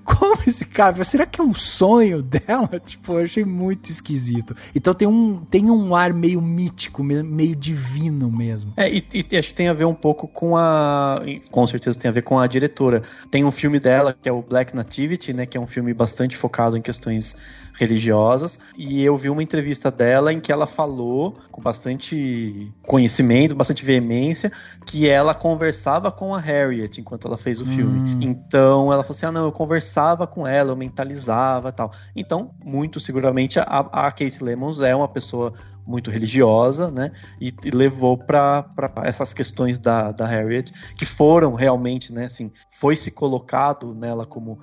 Como esse cara? Será que é um sonho dela? Tipo, eu achei muito esquisito. Então tem um ar meio mítico, meio divino mesmo. E acho que tem a ver um pouco com certeza tem a ver com a diretora. Tem um filme dela, que é o Black Nativity, né, que é um filme bastante focado em questões religiosas, e eu vi uma entrevista dela em que ela falou com bastante conhecimento, bastante veemência, que ela conversava com a Harriet enquanto ela fez o filme. Então ela falou assim, eu conversava com ela, eu mentalizava e tal. Então, muito seguramente a Casey Lemons é uma pessoa muito religiosa, né, e levou para essas questões da Harriet, que foram realmente, né, assim, foi se colocado nela como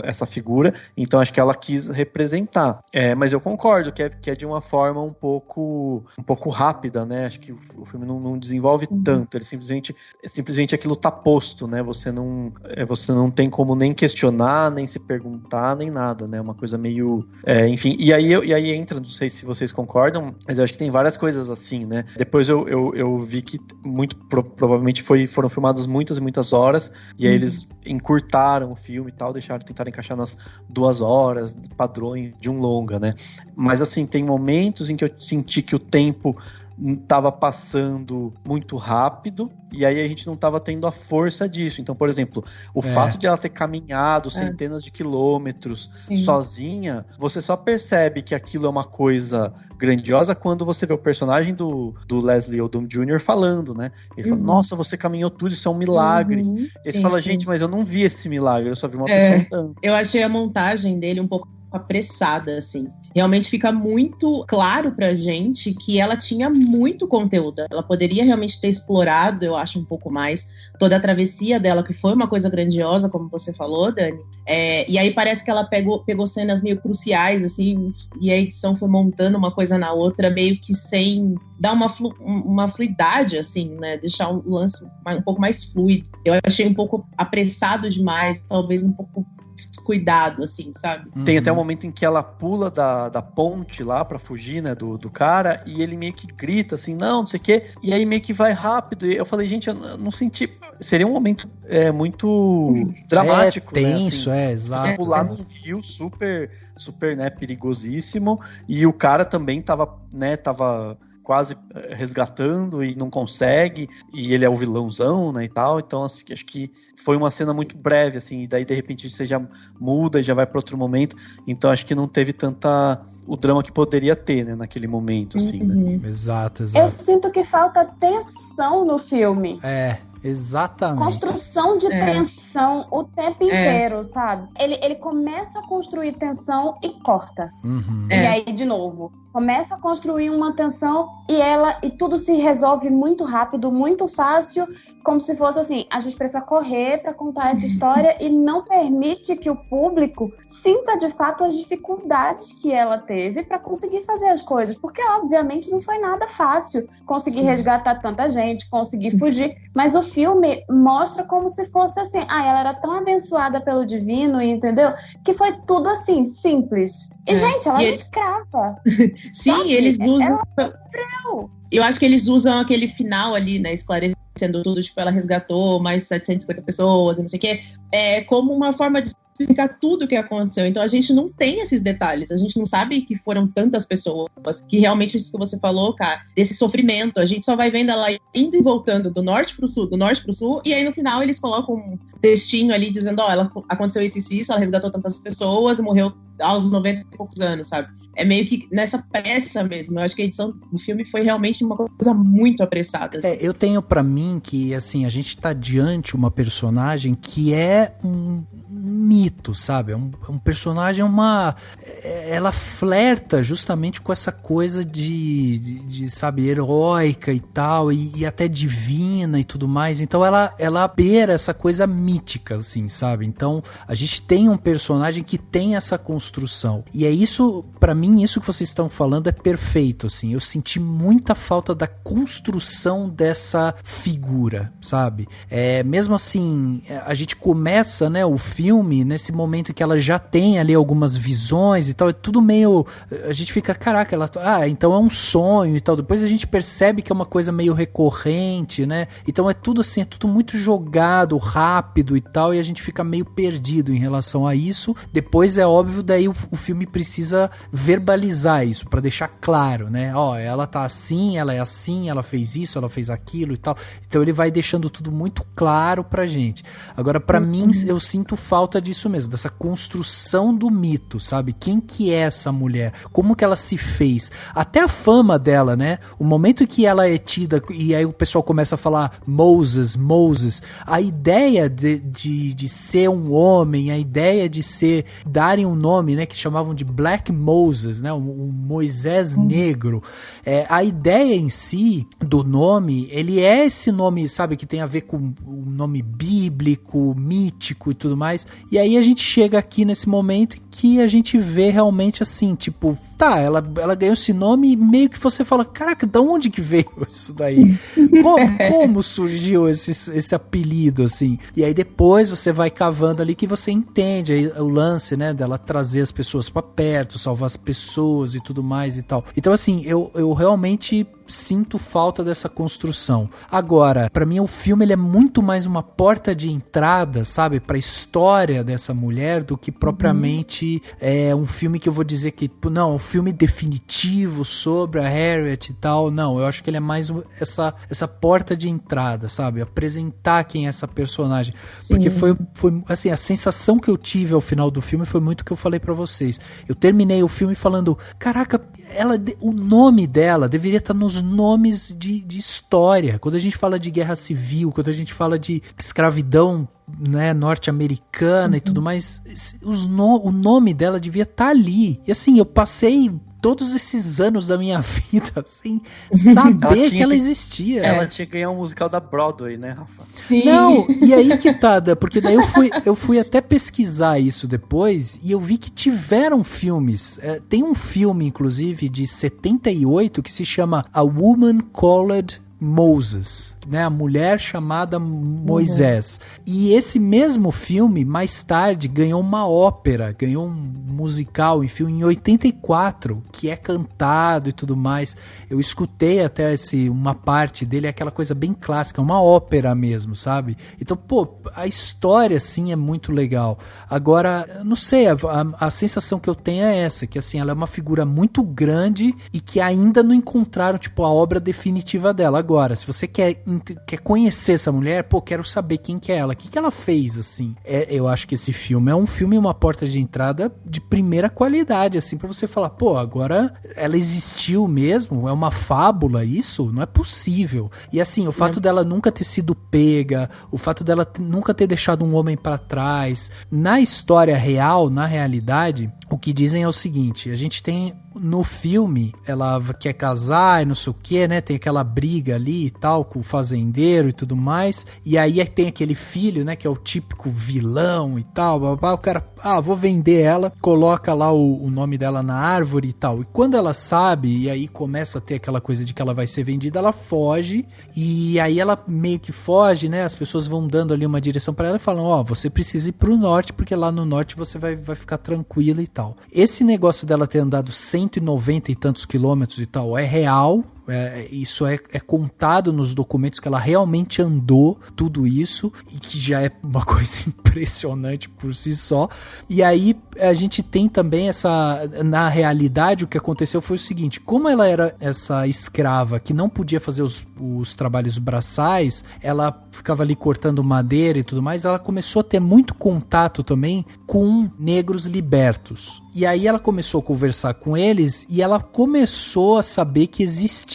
essa figura, então acho que ela quis representar. Mas eu concordo que é de uma forma um pouco rápida, né, acho que o filme não desenvolve tanto, ele simplesmente aquilo tá posto, né, você não tem como nem questionar, nem se perguntar, nem nada, né, uma coisa meio, enfim, e aí entra, não sei se vocês concordam, mas eu acho que tem várias coisas assim, né? Depois eu vi que muito provavelmente foram filmadas muitas e muitas horas, e aí eles encurtaram o filme e tal, tentaram encaixar nas 2 horas, padrões de um longa, né? Mas assim, tem momentos em que eu senti que o tempo estava passando muito rápido, e aí a gente não estava tendo a força disso. Então, por exemplo, o fato de ela ter caminhado centenas de quilômetros sozinha, você só percebe que aquilo é uma coisa grandiosa quando você vê o personagem do Leslie Odom Jr. falando, né? Ele fala, nossa, você caminhou tudo, isso é um milagre. Ele fala, gente, mas eu não vi esse milagre, eu só vi uma pessoa andando. Eu achei a montagem dele um pouco apressada, assim. Realmente fica muito claro pra gente que ela tinha muito conteúdo. Ela poderia realmente ter explorado, eu acho, um pouco mais toda a travessia dela, que foi uma coisa grandiosa, como você falou, Dani. E aí parece que ela pegou cenas meio cruciais, assim, e a edição foi montando uma coisa na outra, meio que sem dar uma fluidade, assim, né? Deixar o lance um pouco mais fluido. Eu achei um pouco apressado demais, talvez um pouco descuidado, assim, sabe? Tem até um momento em que ela pula da ponte lá pra fugir, né, do cara, e ele meio que grita assim, não sei o quê, e aí meio que vai rápido, e eu falei, gente, eu não senti, seria um momento muito dramático, tenso, né, assim, exato. você pular num rio super, né, perigosíssimo, e o cara também tava quase resgatando e não consegue, e ele é o vilãozão, né, e tal, então assim, acho que foi uma cena muito breve, assim, e daí de repente você já muda e já vai para outro momento, então acho que não teve o drama que poderia ter, né, naquele momento, assim, né. Exato. Eu sinto que falta tensão no filme. Exatamente. Construção de tensão o tempo inteiro, sabe? Ele começa a construir tensão e corta. E aí, de novo, começa a construir uma tensão e tudo se resolve muito rápido, muito fácil, como se fosse assim, a gente precisa correr para contar essa história e não permite que o público sinta de fato as dificuldades que ela teve para conseguir fazer as coisas, porque obviamente não foi nada fácil conseguir resgatar tanta gente, conseguir fugir, mas o filme mostra como se fosse assim, ela era tão abençoada pelo divino, entendeu? Que foi tudo assim, simples. E, gente, ela é escrava. Sim, sabe? Eles usam... Ela sofreu. Eu acho que eles usam aquele final ali, né, esclarecendo tudo, tipo, ela resgatou mais 750 pessoas e não sei o quê, como uma forma de explicar tudo o que aconteceu. Então a gente não tem esses detalhes, a gente não sabe que foram tantas pessoas, que realmente isso que você falou, cara, desse sofrimento, a gente só vai vendo ela indo e voltando do norte pro sul, e aí no final eles colocam um textinho ali dizendo, aconteceu isso, ela resgatou tantas pessoas e morreu aos 90 e poucos anos, sabe? É meio que nessa pressa mesmo. Eu acho que a edição do filme foi realmente uma coisa muito apressada. Assim. Eu tenho pra mim que, assim, a gente tá diante uma personagem que é um mito, sabe? Um personagem, ela flerta justamente com essa coisa de sabe, heróica e tal, e até divina e tudo mais. Então ela beira essa coisa mítica, assim, sabe? Então a gente tem um personagem que tem essa construção. E é isso, pra mim, isso que vocês estão falando é perfeito, assim. Eu senti muita falta da construção dessa figura, sabe? Mesmo assim, a gente começa, né, o filme nesse momento em que ela já tem ali algumas visões e tal, é tudo meio... A gente fica, caraca, então é um sonho e tal. Depois a gente percebe que é uma coisa meio recorrente, né? Então é tudo assim, é tudo muito jogado, rápido. rápido e tal, e a gente fica meio perdido em relação a isso. Depois é óbvio, daí o filme precisa verbalizar isso, pra deixar claro, né? Ó, ela tá assim, ela é assim, ela fez isso, ela fez aquilo e tal. Então ele vai deixando tudo muito claro pra gente. Agora, pra mim, eu sinto falta disso mesmo, dessa construção do mito, sabe? Quem que é essa mulher? Como que ela se fez? Até a fama dela, né? O momento que ela é tida, e aí o pessoal começa a falar Moses, a ideia de ser um homem, a ideia de darem um nome, né? Que chamavam de Black Moses, né? Um Moisés negro. A ideia em si do nome, ele é esse nome, sabe? Que tem a ver com um nome bíblico, mítico e tudo mais. E aí a gente chega aqui nesse momento em que a gente vê realmente assim, tipo, tá, ela ganhou esse nome e meio que você fala, caraca, de onde que veio isso daí? Como surgiu esse apelido, assim? E aí depois você vai cavando ali que você entende aí o lance, né, dela trazer as pessoas pra perto, salvar as pessoas e tudo mais e tal. Então, assim, eu realmente sinto falta dessa construção. Agora, pra mim o filme ele é muito mais uma porta de entrada, sabe, pra história dessa mulher do que propriamente um filme que eu vou dizer que, não, um filme definitivo sobre a Harriet e tal. Não, eu acho que ele é mais essa porta de entrada, sabe, apresentar quem é essa personagem. Sim. Porque foi assim, a sensação que eu tive ao final do filme foi muito o que eu falei pra vocês. Eu terminei o filme falando, caraca, o nome dela deveria estar nos nomes de história. Quando a gente fala de guerra civil, quando a gente fala de escravidão, né, norte-americana e tudo mais, o nome dela devia estar ali. E assim, eu passei todos esses anos da minha vida sem saber que ela existia. Ela tinha que ganhar um musical da Broadway, né, Rafa? Sim. Não, e aí que tá, porque daí eu fui até pesquisar isso depois e eu vi que tiveram filmes. Tem um filme, inclusive, de 78 que se chama A Woman Called Moses, né? A mulher chamada Moisés. E esse mesmo filme, mais tarde, ganhou uma ópera, ganhou um musical, enfim, em 84, que é cantado e tudo mais. Eu escutei até uma parte dele, é aquela coisa bem clássica, uma ópera mesmo, sabe? Então, pô, a história, assim, é muito legal. Agora, não sei, a sensação que eu tenho é essa, que, assim, ela é uma figura muito grande e que ainda não encontraram, tipo, a obra definitiva dela. Agora, se você quer conhecer essa mulher, pô, quero saber quem que é ela, o que ela fez, assim. Eu acho que esse filme é um filme, uma porta de entrada de primeira qualidade, assim, pra você falar, pô, agora ela existiu mesmo? É uma fábula isso? Não é possível. E assim, o fato dela nunca ter sido pega, o fato dela nunca ter deixado um homem pra trás, na história real, na realidade, o que dizem é o seguinte, a gente tem no filme, ela quer casar e não sei o que, né, tem aquela briga ali e tal, com o fazendeiro e tudo mais, e aí tem aquele filho, né, que é o típico vilão e tal, o cara, vou vender ela, coloca lá o nome dela na árvore e tal, e quando ela sabe, e aí começa a ter aquela coisa de que ela vai ser vendida, ela foge, e aí ela meio que foge, né, as pessoas vão dando ali uma direção pra ela e falam, você precisa ir pro norte, porque lá no norte você vai ficar tranquila e tal. Esse negócio dela ter andado 190 e tantos quilômetros e tal é real. Isso é contado nos documentos que ela realmente andou tudo isso, e que já é uma coisa impressionante por si só. E aí a gente tem também na realidade o que aconteceu foi o seguinte, como ela era essa escrava que não podia fazer os trabalhos braçais, ela ficava ali cortando madeira e tudo mais, ela começou a ter muito contato também com negros libertos. E aí ela começou a conversar com eles e ela começou a saber que existia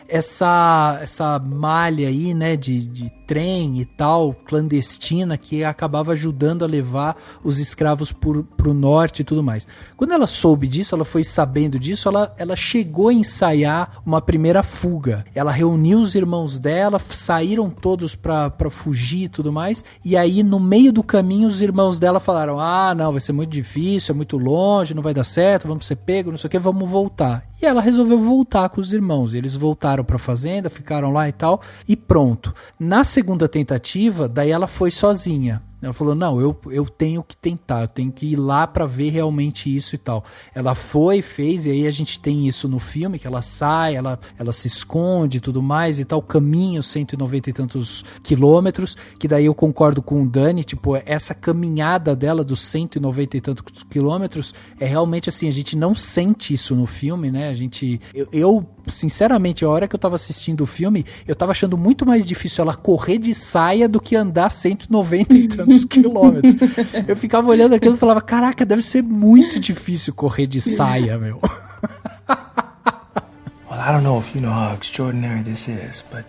essa malha aí, né, de trem e tal, clandestina, que acabava ajudando a levar os escravos pro norte e tudo mais. Quando ela soube disso, ela foi sabendo disso, ela chegou a ensaiar uma primeira fuga. Ela reuniu os irmãos dela, saíram todos pra fugir e tudo mais, e aí no meio do caminho os irmãos dela falaram, não, vai ser muito difícil, é muito longe, não vai dar certo, vamos ser pegos, não sei o que, vamos voltar. E ela resolveu voltar com os irmãos. Eles voltaram pra fazenda, ficaram lá e tal, e pronto. Na segunda tentativa, daí ela foi sozinha. Ela falou, não, eu tenho que tentar, eu tenho que ir lá pra ver realmente isso e tal. Ela foi, fez, e aí a gente tem isso no filme, que ela sai, ela se esconde e tudo mais e tal, caminha os 190 e tantos quilômetros, que daí eu concordo com o Dani, tipo, essa caminhada dela dos 190 e tantos quilômetros é realmente assim, a gente não sente isso no filme, né? Eu sinceramente, a hora que eu tava assistindo o filme, eu tava achando muito mais difícil ela correr de saia do que andar 190 e tantos quilômetros. Eu ficava olhando aquilo e falava, caraca, deve ser muito difícil correr de saia, meu. Well, I don't know if you know how extraordinary this is, but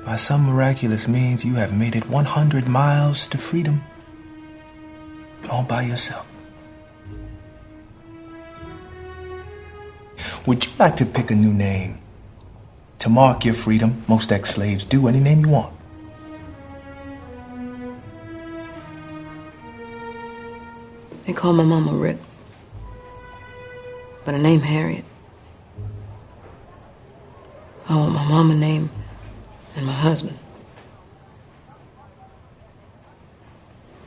by some miraculous means you have made it 100 miles to freedom. All by yourself. Would you like to pick a new name? To mark your freedom, most ex-slaves do any name you want. They call my mama Rick. But her name Harriet. I want my mama name and my husband.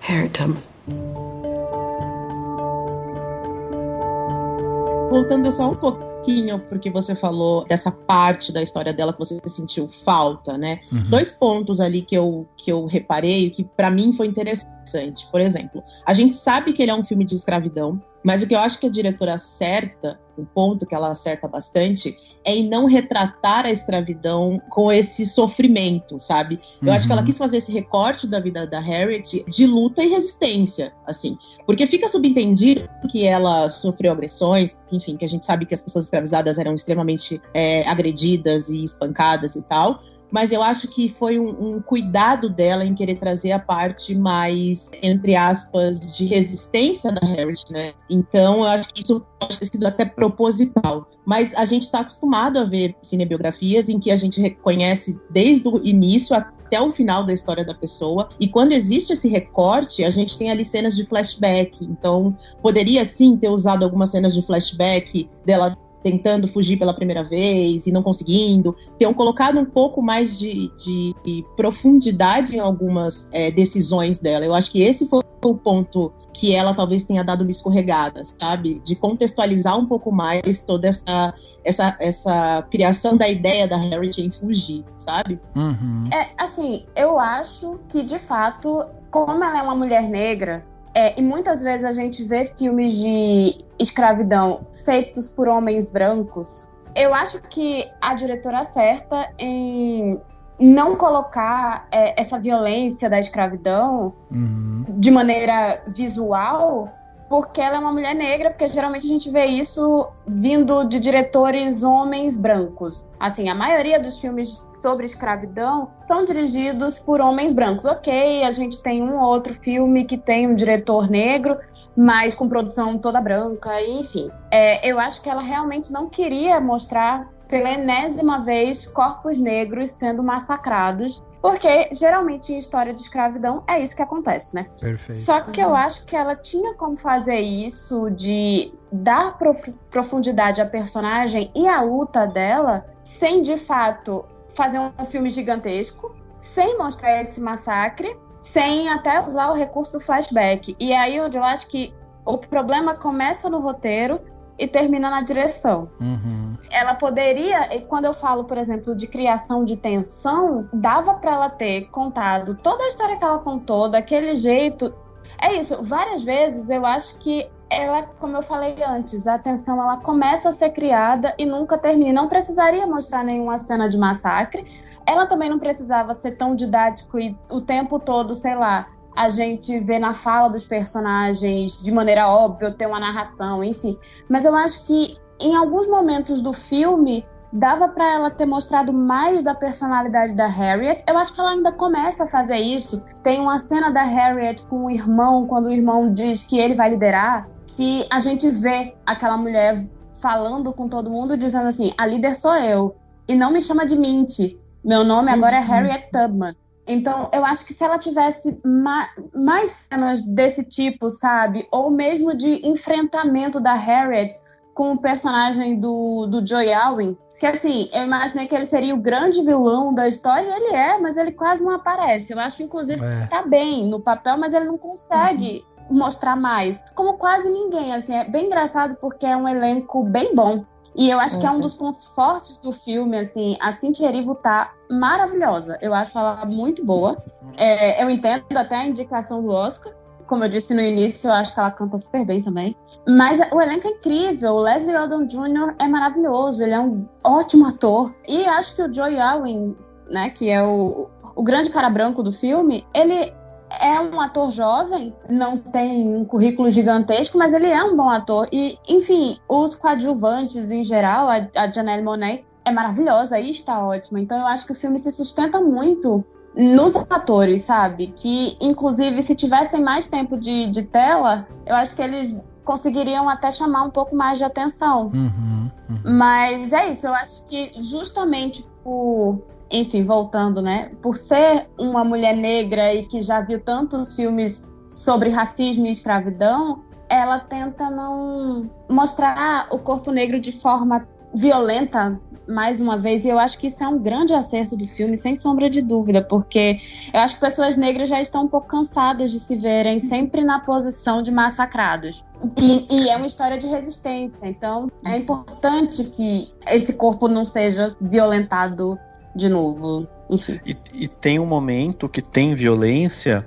Harriet Tubman. Voltando só um pouquinho, porque você falou dessa parte da história dela que você sentiu falta, né? Uhum. 2 pontos ali que eu reparei, que pra mim foi interessante. Por exemplo, a gente sabe que ele é um filme de escravidão, mas o que eu acho que a diretora acerta, um ponto que ela acerta bastante, é em não retratar a escravidão com esse sofrimento, sabe? Eu acho que ela quis fazer esse recorte da vida da Harriet de luta e resistência, assim. Porque fica subentendido que ela sofreu agressões, enfim, que a gente sabe que as pessoas escravizadas eram extremamente agredidas e espancadas e tal. Mas eu acho que foi um cuidado dela em querer trazer a parte mais, entre aspas, de resistência da Harriet, né? Então, eu acho que isso pode ter sido até proposital. Mas a gente está acostumado a ver cinebiografias em que a gente reconhece desde o início até o final da história da pessoa. E quando existe esse recorte, a gente tem ali cenas de flashback. Então, poderia sim ter usado algumas cenas de flashback dela tentando fugir pela primeira vez e não conseguindo, tenham colocado um pouco mais de profundidade em algumas decisões dela. Eu acho que esse foi o ponto que ela talvez tenha dado uma escorregada, sabe? De contextualizar um pouco mais toda essa criação da ideia da Harriet em fugir, sabe? Uhum. Assim, eu acho que, de fato, como ela é uma mulher negra, e muitas vezes a gente vê filmes de escravidão feitos por homens brancos, eu acho que a diretora acerta em não colocar essa violência da escravidão de maneira visual, porque ela é uma mulher negra, porque geralmente a gente vê isso vindo de diretores homens brancos. Assim, a maioria dos filmes sobre escravidão são dirigidos por homens brancos. Ok, a gente tem um ou outro filme que tem um diretor negro, mas com produção toda branca, enfim. Eu acho que ela realmente não queria mostrar pela enésima vez corpos negros sendo massacrados, porque geralmente em história de escravidão é isso que acontece, né? Perfeito. Só que eu acho que ela tinha como fazer isso, de dar profundidade à personagem e à luta dela, sem de fato fazer um filme gigantesco, sem mostrar esse massacre, sem até usar o recurso do flashback. E é aí onde eu acho que o problema começa no roteiro e termina na direção. Ela poderia, quando eu falo, por exemplo, de criação de tensão, dava pra ela ter contado toda a história que ela contou, daquele jeito. É isso, várias vezes eu acho que ela, como eu falei antes, a tensão ela começa a ser criada e nunca termina. Não precisaria mostrar nenhuma cena de massacre. Ela também não precisava ser tão didático e o tempo todo, sei lá, a gente vê na fala dos personagens de maneira óbvia, ter uma narração, enfim. Mas eu acho que em alguns momentos do filme dava pra ela ter mostrado mais da personalidade da Harriet. Eu acho que ela ainda começa a fazer isso. Tem uma cena da Harriet com o irmão, quando o irmão diz que ele vai liderar, que a gente vê aquela mulher falando com todo mundo, dizendo assim, a líder sou eu, e não me chama de Minty. Meu nome agora é Harriet Tubman. Então, eu acho que se ela tivesse mais cenas desse tipo, sabe? Ou mesmo de enfrentamento da Harriet com o personagem do Joey Alwyn, que assim, eu imaginei que ele seria o grande vilão da história, e ele mas ele quase não aparece. Eu acho, inclusive, que tá bem no papel, mas ele não consegue mostrar mais. Como quase ninguém, assim, é bem engraçado porque é um elenco bem bom. E eu acho que é um dos pontos fortes do filme, assim, a Cynthia Erivo tá maravilhosa. Eu acho ela muito boa. Eu entendo até a indicação do Oscar. Como eu disse no início, eu acho que ela canta super bem também. Mas o elenco é incrível. O Leslie Odom Jr. é maravilhoso. Ele é um ótimo ator. E acho que o Joey Alwyn, né, que é o grande cara branco do filme, ele é um ator jovem, não tem um currículo gigantesco, mas ele é um bom ator. E, enfim, os coadjuvantes em geral, a Janelle Monáe é maravilhosa e está ótima. Então eu acho que o filme se sustenta muito nos atores, sabe? Que, inclusive, se tivessem mais tempo de tela, eu acho que eles conseguiriam até chamar um pouco mais de atenção. Mas é isso, eu acho que justamente enfim, voltando, né? Por ser uma mulher negra e que já viu tantos filmes sobre racismo e escravidão, ela tenta não mostrar o corpo negro de forma violenta, mais uma vez, e eu acho que isso é um grande acerto do filme, sem sombra de dúvida, porque eu acho que pessoas negras já estão um pouco cansadas de se verem sempre na posição de massacrados. E é uma história de resistência, então é importante que esse corpo não seja violentado de novo, enfim. E tem um momento que tem violência,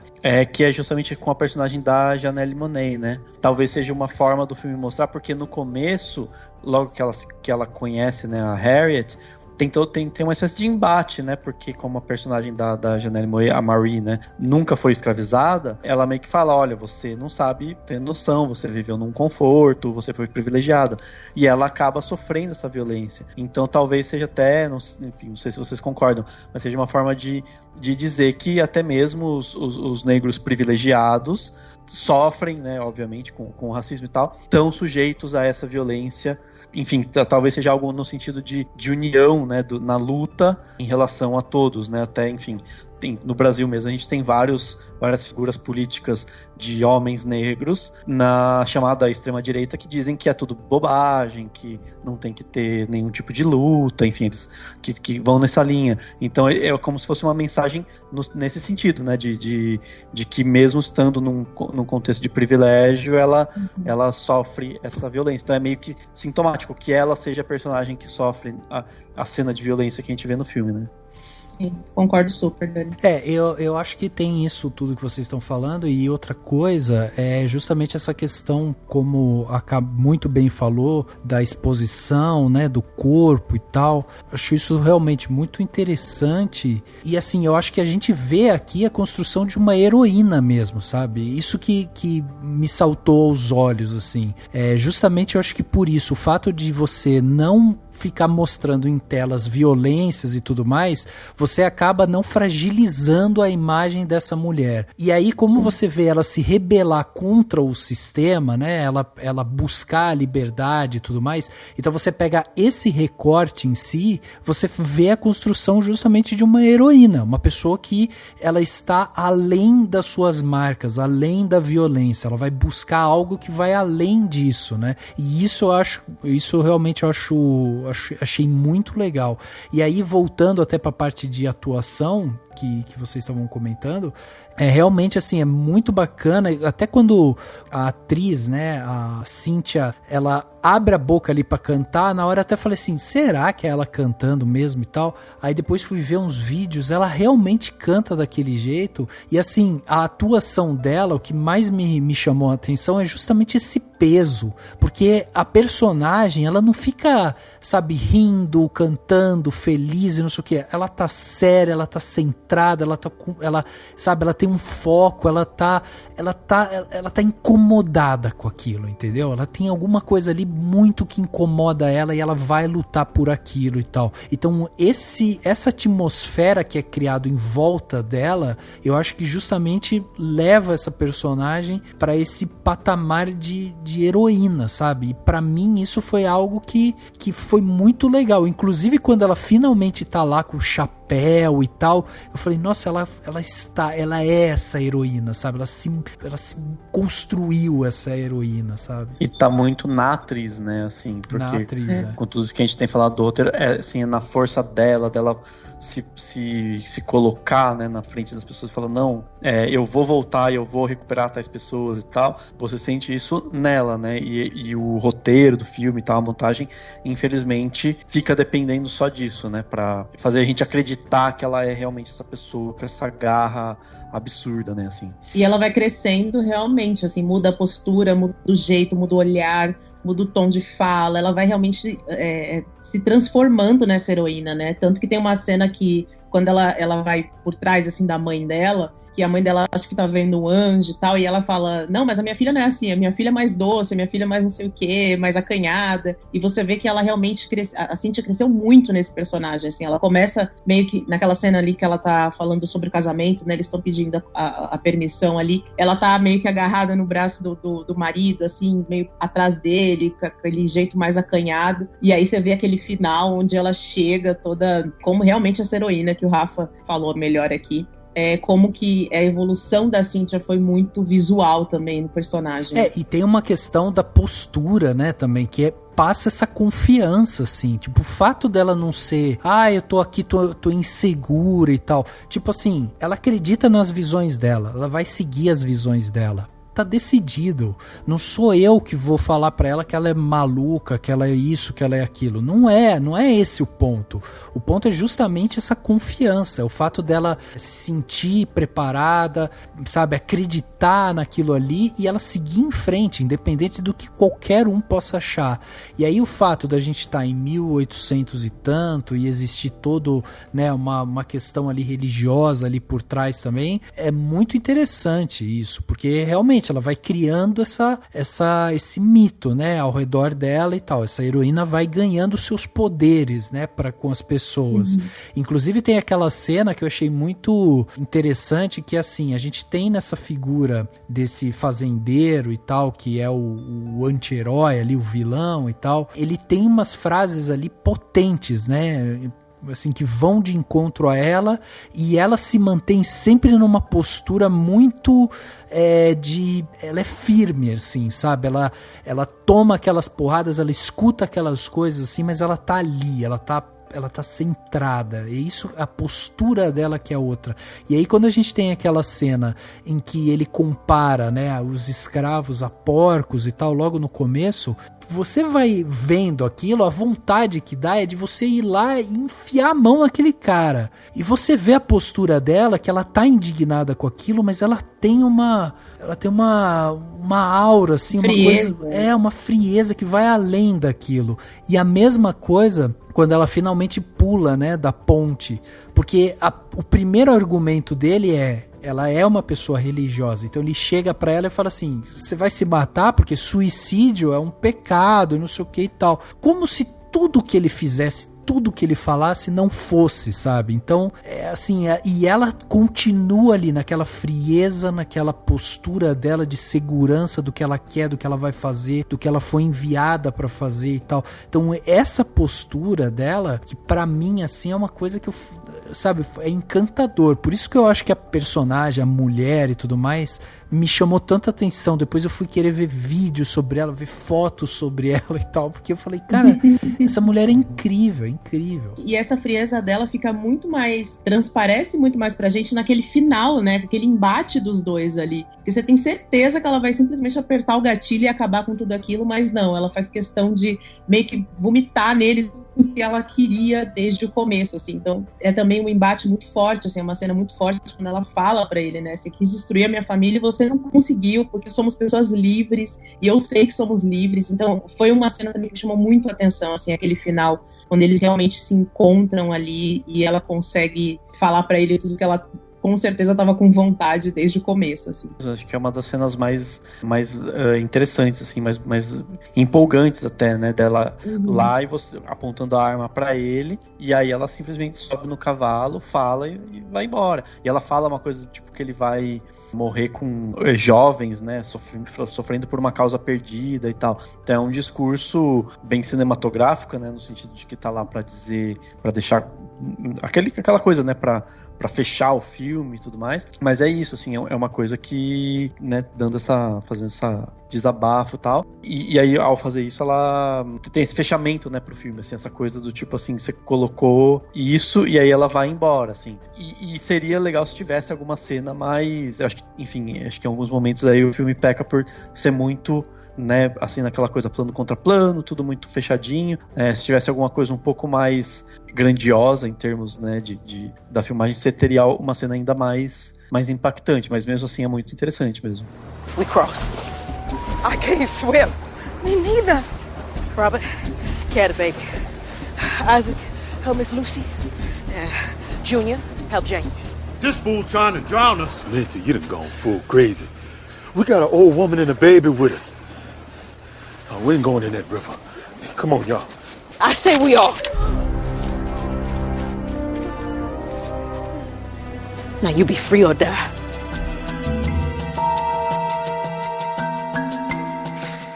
que é justamente com a personagem da Janelle Monáe, né? Talvez seja uma forma do filme mostrar, porque no começo, logo que ela conhece, né, a Harriet, tem uma espécie de embate, né? Porque como a personagem da Janelle Monáe, a Marie, né, nunca foi escravizada, ela meio que fala, olha, você não sabe ter noção, você viveu num conforto, você foi privilegiada. E ela acaba sofrendo essa violência. Então talvez seja até, enfim, não sei se vocês concordam, mas seja uma forma de dizer que até mesmo os negros privilegiados sofrem, né, obviamente, com o racismo e tal, estão sujeitos a essa violência. Enfim, talvez seja algo no sentido de união, né, na luta em relação a todos, né, até, enfim, no Brasil mesmo a gente tem várias figuras políticas de homens negros na chamada extrema-direita que dizem que é tudo bobagem, que não tem que ter nenhum tipo de luta, enfim, eles que vão nessa linha. Então é como se fosse uma mensagem nesse sentido, né, de que mesmo estando num contexto de privilégio, ela sofre essa violência. Então é meio que sintomático que ela seja a personagem que sofre a cena de violência que a gente vê no filme, né? Sim, concordo super, Dani. Eu acho que tem isso tudo que vocês estão falando, e outra coisa é justamente essa questão, como a muito bem falou, da exposição, né, do corpo e tal. Acho isso realmente muito interessante, e assim, eu acho que a gente vê aqui a construção de uma heroína mesmo, sabe? Isso que me saltou aos olhos, assim. Justamente eu acho que por isso, o fato de você não ficar mostrando em telas violências e tudo mais, você acaba não fragilizando a imagem dessa mulher. E aí, como Sim. você vê ela se rebelar contra o sistema, né? Ela buscar a liberdade e tudo mais, então você pega esse recorte em si, você vê a construção justamente de uma heroína, uma pessoa que ela está além das suas marcas, além da violência, ela vai buscar algo que vai além disso, né? E isso realmente eu achei muito legal. E aí, voltando até para a parte de atuação que vocês estavam comentando, realmente assim, é muito bacana, até quando a atriz, né, a Cynthia, ela abre a boca ali pra cantar, na hora eu até falei assim, será que é ela cantando mesmo e tal? Aí depois fui ver uns vídeos, ela realmente canta daquele jeito, e assim, a atuação dela, o que mais me chamou a atenção é justamente esse peso, porque a personagem, ela não fica, sabe, rindo, cantando, feliz e não sei o que, ela tá séria, ela tá centrada, ela tem um foco, ela tá incomodada com aquilo, entendeu? Ela tem alguma coisa ali muito que incomoda ela e ela vai lutar por aquilo e tal. Então essa atmosfera que é criado em volta dela, eu acho que justamente leva essa personagem para esse patamar de heroína, sabe? E para mim isso foi algo que foi muito legal. Inclusive quando ela finalmente tá lá com o chapéu papel e tal. Eu falei, nossa, ela é essa heroína, sabe? Ela se construiu essa heroína, sabe? E tá muito na atriz, né, assim, porque com tudo que a gente tem falado do roteiro, assim, é na força dela se colocar, né, na frente das pessoas e falar, não, eu vou voltar, eu vou recuperar tais pessoas e tal. Você sente isso nela, né, e o roteiro do filme e tal, a montagem, infelizmente, fica dependendo só disso, né, pra fazer a gente acreditar que ela é realmente essa pessoa com essa garra absurda, né, assim. E ela vai crescendo realmente, assim, muda a postura, muda o jeito, muda o olhar, muda o tom de fala, ela vai realmente se transformando nessa heroína, né, tanto que tem uma cena que, quando ela vai por trás, assim, da mãe dela, que a mãe dela acha que tá vendo um anjo e tal, e ela fala, não, mas a minha filha não é assim, a minha filha é mais doce, a minha filha é mais não sei o quê, mais acanhada, e você vê que ela realmente a Cynthia cresceu muito nesse personagem, assim, ela começa meio que, naquela cena ali que ela tá falando sobre o casamento, né, eles estão pedindo a permissão ali, ela tá meio que agarrada no braço do marido, assim, meio atrás dele, com aquele jeito mais acanhado, e aí você vê aquele final onde ela chega toda, como realmente essa heroína que o Rafa falou melhor aqui, como que a evolução da Cynthia foi muito visual também no personagem. E tem uma questão da postura, né, também, que passa essa confiança, assim, tipo, o fato dela não ser, eu tô aqui, tô insegura e tal, tipo assim, ela acredita nas visões dela, ela vai seguir as visões dela. Tá decidido, não sou eu que vou falar pra ela que ela é maluca, que ela é isso, que ela é aquilo, não é esse o ponto é justamente essa confiança, o fato dela se sentir preparada, sabe, acreditar naquilo ali e ela seguir em frente, independente do que qualquer um possa achar. E aí o fato da gente estar em 1800 e tanto e existir todo, né, uma questão ali religiosa ali por trás também, é muito interessante isso, porque realmente ela vai criando esse mito, né, ao redor dela e tal. Essa heroína vai ganhando seus poderes, né, com as pessoas. Inclusive tem aquela cena que eu achei muito interessante, que assim, a gente tem nessa figura desse fazendeiro e tal, que é o anti-herói ali, o vilão e tal, ele tem umas frases ali potentes, né, assim, que vão de encontro a ela, e ela se mantém sempre numa postura muito ela é firme, assim, sabe, ela toma aquelas porradas, ela escuta aquelas coisas assim, mas ela tá ali, ela tá centrada, e isso, a postura dela que é outra. E aí quando a gente tem aquela cena em que ele compara, né, os escravos a porcos e tal, logo no começo, você vai vendo aquilo, a vontade que dá é de você ir lá e enfiar a mão naquele cara. E você vê a postura dela, que ela tá indignada com aquilo, mas ela tem uma aura, assim, frieza. Uma frieza que vai além daquilo. E a mesma coisa quando ela finalmente pula, né, da ponte. Porque o primeiro argumento dele ela é uma pessoa religiosa, então ele chega pra ela e fala assim, você vai se matar porque suicídio é um pecado e não sei o que e tal, como se tudo que ele fizesse, tudo que ele falasse não fosse, sabe? Então, assim, e ela continua ali naquela frieza, naquela postura dela de segurança do que ela quer, do que ela vai fazer, do que ela foi enviada pra fazer e tal. Então, essa postura dela, que pra mim, assim, é uma coisa que sabe, é encantador. Por isso que eu acho que a personagem, a mulher e tudo mais, me chamou tanta atenção. Depois eu fui querer ver vídeos sobre ela, ver fotos sobre ela e tal, porque eu falei, cara, essa mulher é incrível, é incrível. E essa frieza dela fica muito mais, transparece muito mais pra gente naquele final, né, aquele embate dos dois ali, porque você tem certeza que ela vai simplesmente apertar o gatilho e acabar com tudo aquilo, mas não, ela faz questão de meio que vomitar nele o que ela queria desde o começo, assim. Então é também um embate muito forte, assim, é uma cena muito forte quando ela fala pra ele, né, você quis destruir a minha família e você não conseguiu, porque somos pessoas livres e eu sei que somos livres. Então foi uma cena também que chamou muito a atenção, assim, aquele final, quando eles realmente se encontram ali e ela consegue falar pra ele tudo que ela com certeza estava com vontade desde o começo, assim. Acho que é uma das cenas mais interessantes, assim, mais empolgantes até, né, dela lá e você apontando a arma pra ele, e aí ela simplesmente sobe no cavalo, fala e vai embora. E ela fala uma coisa, tipo, que ele vai morrer com jovens, né, sofrendo por uma causa perdida e tal. Então é um discurso bem cinematográfico, né, no sentido de que tá lá pra dizer, pra deixar aquela coisa, né, pra fechar o filme e tudo mais, mas é isso, assim, é uma coisa que, né, fazendo essa desabafo e tal, e aí ao fazer isso ela tem esse fechamento, né, pro filme, assim, essa coisa do tipo assim, você colocou isso e aí ela vai embora, assim, e seria legal se tivesse alguma cena mais, acho que em alguns momentos aí o filme peca por ser muito, né, assim, naquela coisa plano contra plano, tudo muito fechadinho, se tivesse alguma coisa um pouco mais grandiosa em termos, né, da filmagem, você teria uma cena ainda mais impactante, mas mesmo assim é muito interessante mesmo. We cross. I can't swim. Me neither. Robert, carry the baby. Isaac, help Miss Lucy. Junior, help Jane. This fool trying to drown us. Lindsay, you done gone full crazy. We got an old woman and a baby with us. Oh, we ain't going in that river. Come on, y'all. I say we are. Now you be free or die.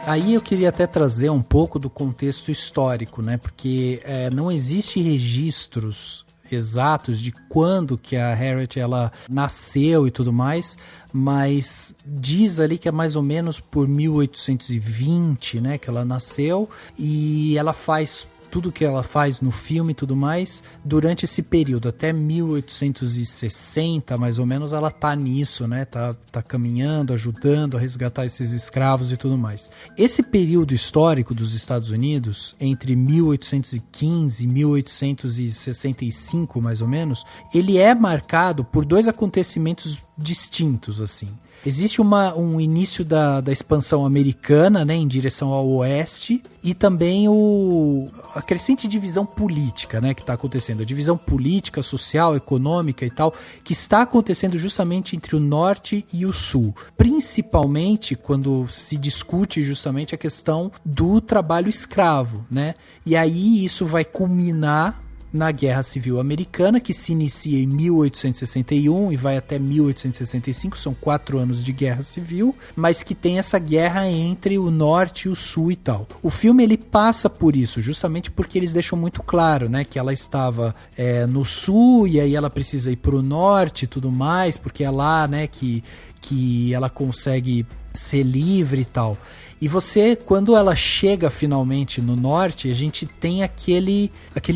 Aí eu queria até trazer um pouco do contexto histórico, né? Porque não existe registros exatos de quando que a Harriet ela nasceu e tudo mais, mas diz ali que é mais ou menos por 1820, né, que ela nasceu, e ela faz tudo que ela faz no filme e tudo mais, durante esse período, até 1860, mais ou menos, ela tá nisso, né? Tá caminhando, ajudando a resgatar esses escravos e tudo mais. Esse período histórico dos Estados Unidos, entre 1815 e 1865, mais ou menos, ele é marcado por dois acontecimentos distintos, assim. Existe um início da expansão americana, né, em direção ao oeste, e também a crescente divisão política, né, que está acontecendo. A divisão política, social, econômica e tal, que está acontecendo justamente entre o norte e o sul. Principalmente quando se discute justamente a questão do trabalho escravo, né? E aí isso vai culminar na Guerra Civil Americana, que se inicia em 1861 e vai até 1865, são 4 anos de Guerra Civil, mas que tem essa guerra entre o Norte e o Sul e tal. O filme ele passa por isso, justamente porque eles deixam muito claro, né, que ela estava no Sul e aí ela precisa ir para o Norte e tudo mais, porque é lá, né, que ela consegue ser livre e tal. E você, quando ela chega finalmente no norte, a gente tem aquele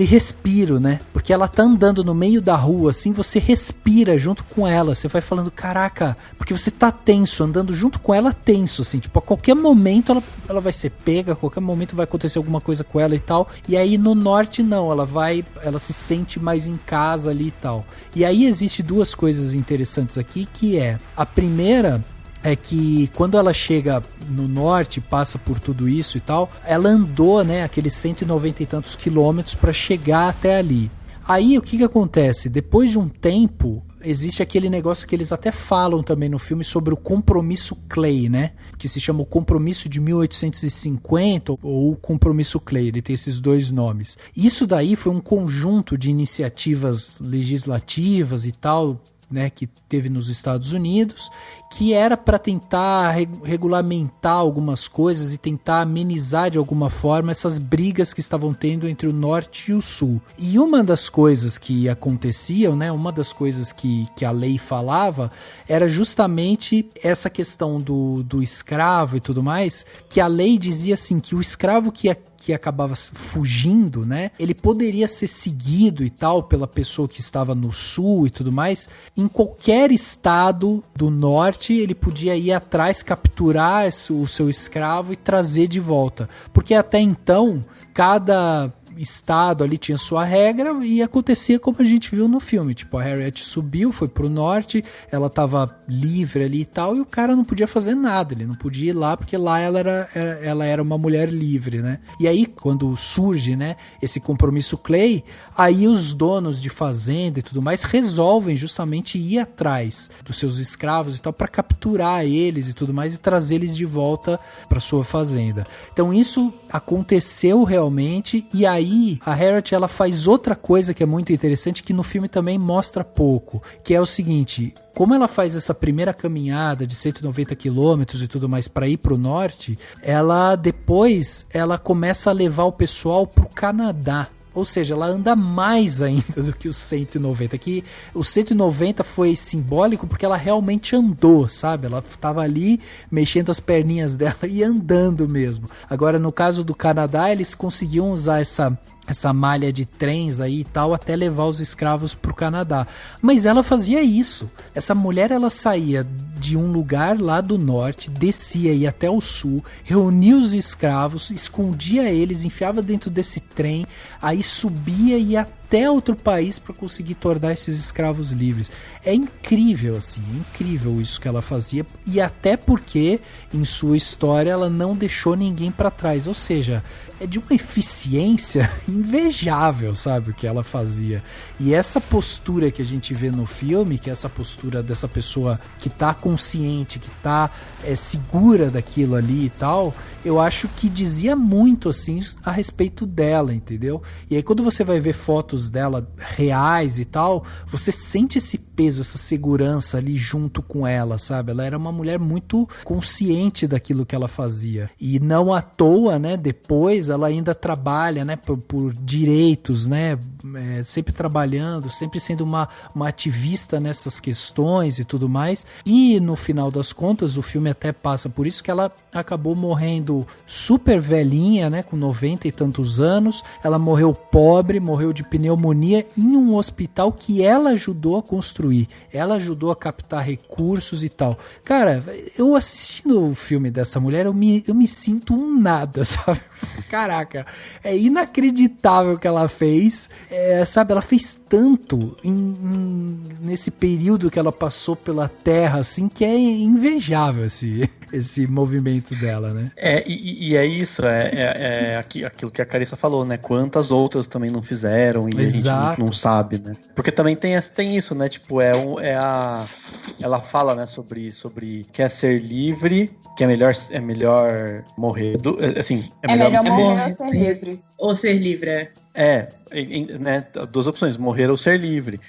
respiro, né? Porque ela tá andando no meio da rua, assim, você respira junto com ela. Você vai falando, caraca, porque você tá tenso, andando junto com ela tenso, assim. Tipo, a qualquer momento ela vai ser pega, a qualquer momento vai acontecer alguma coisa com ela e tal. E aí no norte, não, ela se sente mais em casa ali e tal. E aí existe duas coisas interessantes aqui, que é, a primeira é que quando ela chega no norte, passa por tudo isso e tal, ela andou, né, aqueles 190 e tantos quilômetros para chegar até ali. Aí o que acontece? Depois de um tempo, existe aquele negócio que eles até falam também no filme sobre o compromisso Clay, né? Que se chama o compromisso de 1850 ou o compromisso Clay, ele tem esses dois nomes. Isso daí foi um conjunto de iniciativas legislativas e tal, né, que teve nos Estados Unidos, que era para tentar regulamentar algumas coisas e tentar amenizar de alguma forma essas brigas que estavam tendo entre o norte e o sul. E uma das coisas que aconteciam, né, uma das coisas que a lei falava, era justamente essa questão do escravo e tudo mais, que a lei dizia assim, que o escravo que acabava fugindo, né? Ele poderia ser seguido e tal pela pessoa que estava no sul e tudo mais. Em qualquer estado do norte, ele podia ir atrás, capturar o seu escravo e trazer de volta. Porque até então, cada estado ali tinha sua regra e acontecia como a gente viu no filme, tipo, a Harriet subiu, foi pro norte, ela tava livre ali e tal, e o cara não podia fazer nada, ele não podia ir lá, porque lá ela era uma mulher livre, né? E aí, quando surge, né, esse compromisso Clay, aí os donos de fazenda e tudo mais resolvem justamente ir atrás dos seus escravos e tal, para capturar eles e tudo mais, e trazer eles de volta para sua fazenda. Então isso aconteceu realmente, e aí a Harriet ela faz outra coisa que é muito interessante, que no filme também mostra pouco, que é o seguinte: como ela faz essa primeira caminhada de 190 quilômetros e tudo mais para ir para o norte, ela depois começa a levar o pessoal para o Canadá. Ou seja, ela anda mais ainda do que os 190. Que o 190 foi simbólico porque ela realmente andou, sabe? Ela tava ali mexendo as perninhas dela e andando mesmo. Agora, no caso do Canadá, eles conseguiam usar essa malha de trens aí e tal, até levar os escravos pro Canadá. Mas ela fazia isso. Essa mulher, ela saía de um lugar lá do norte, descia aí até o sul, reunia os escravos, escondia eles, enfiava dentro desse trem, aí subia e ia até outro país para conseguir tornar esses escravos livres. É incrível, assim, é incrível isso que ela fazia, e até porque em sua história ela não deixou ninguém para trás, ou seja, é de uma eficiência invejável, sabe, o que ela fazia. E essa postura que a gente vê no filme, que é essa postura dessa pessoa que tá consciente, que tá segura daquilo ali e tal, eu acho que dizia muito, assim, a respeito dela, entendeu? E aí quando você vai ver fotos dela reais e tal, você sente esse peso, essa segurança ali junto com ela, sabe? Ela era uma mulher muito consciente daquilo que ela fazia. E não à toa, né, depois ela ainda trabalha, né, por direitos, né, sempre trabalhando, sempre sendo uma ativista nessas questões e tudo mais. E no final das contas, o filme até passa por isso, que ela acabou morrendo super velhinha, né, com 90 e tantos anos. Ela morreu pobre, morreu de pneumonia em um hospital que ela ajudou a construir. Ela ajudou a captar recursos e tal. Cara, eu assistindo o filme dessa mulher, eu me sinto um nada, sabe? Caraca, é inacreditável o que ela fez. Sabe, ela fez tanto nesse período que ela passou pela Terra, assim, que é invejável esse movimento dela, né? E é isso, aquilo que a Carissa falou, né? Quantas outras também não fizeram e exato, a gente não sabe, né? Porque também tem isso, né? Tipo, ela fala, né, sobre quer ser livre, que é melhor morrer. Assim, é melhor morrer ou ser livre. Ou ser livre, né, duas opções, morrer ou ser livre,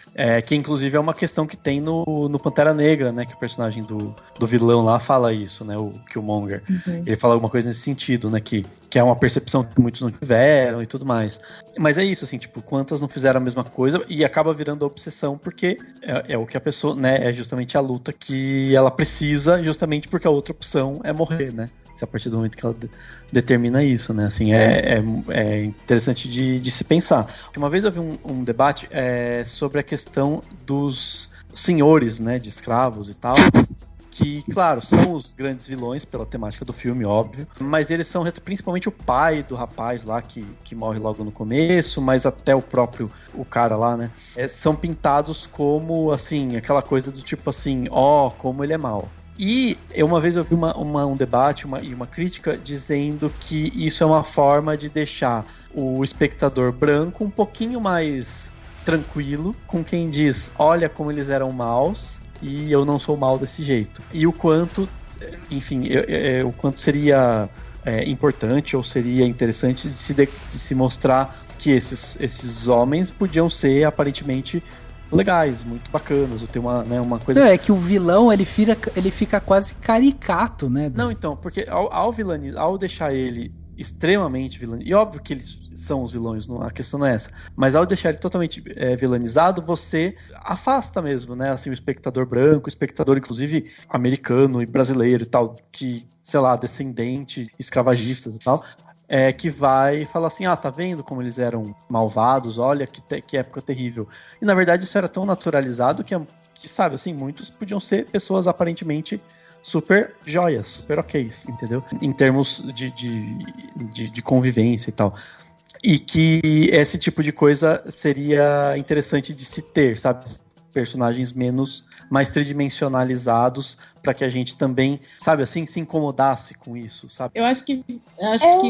que inclusive é uma questão que tem no Pantera Negra, né, que o personagem do vilão lá fala isso, né, o Killmonger. Ele fala alguma coisa nesse sentido, né, que é uma percepção que muitos não tiveram e tudo mais. Mas é isso, assim, tipo, quantas não fizeram a mesma coisa e acaba virando a obsessão, porque é o que a pessoa, né, é justamente a luta que ela precisa, justamente porque a outra opção é morrer, né? A partir do momento que ela determina isso, né? Assim, é interessante de se pensar. Uma vez eu vi um debate sobre a questão dos senhores, né, de escravos e tal, que, claro, são os grandes vilões pela temática do filme, óbvio, mas eles são principalmente o pai do rapaz lá que morre logo no começo, mas até o cara lá, né, são pintados como, assim, aquela coisa do tipo assim, como ele é mau. E uma vez eu vi um debate e uma crítica dizendo que isso é uma forma de deixar o espectador branco um pouquinho mais tranquilo com quem diz, olha como eles eram maus e eu não sou mal desse jeito. E o quanto, enfim, o quanto seria importante ou seria interessante de se mostrar que esses homens podiam ser aparentemente legais, muito bacanas, ou ter uma coisa... É que o vilão, ele fica quase caricato, né? Não, então, porque ao deixar ele extremamente vilanizado, e óbvio que eles são os vilões, a questão não é essa, mas ao deixar ele totalmente vilanizado, você afasta mesmo, né, assim, o espectador branco, o espectador, inclusive, americano e brasileiro e tal, que, sei lá, descendente, escravagistas e tal, que vai falar assim, tá vendo como eles eram malvados, olha que época terrível. E na verdade isso era tão naturalizado que sabe, assim, muitos podiam ser pessoas aparentemente super joias, super ok's, entendeu? Em termos de convivência e tal. E que esse tipo de coisa seria interessante de se ter, sabe? Personagens mais tridimensionalizados, para que a gente também, sabe, assim, se incomodasse com isso, sabe? Eu acho que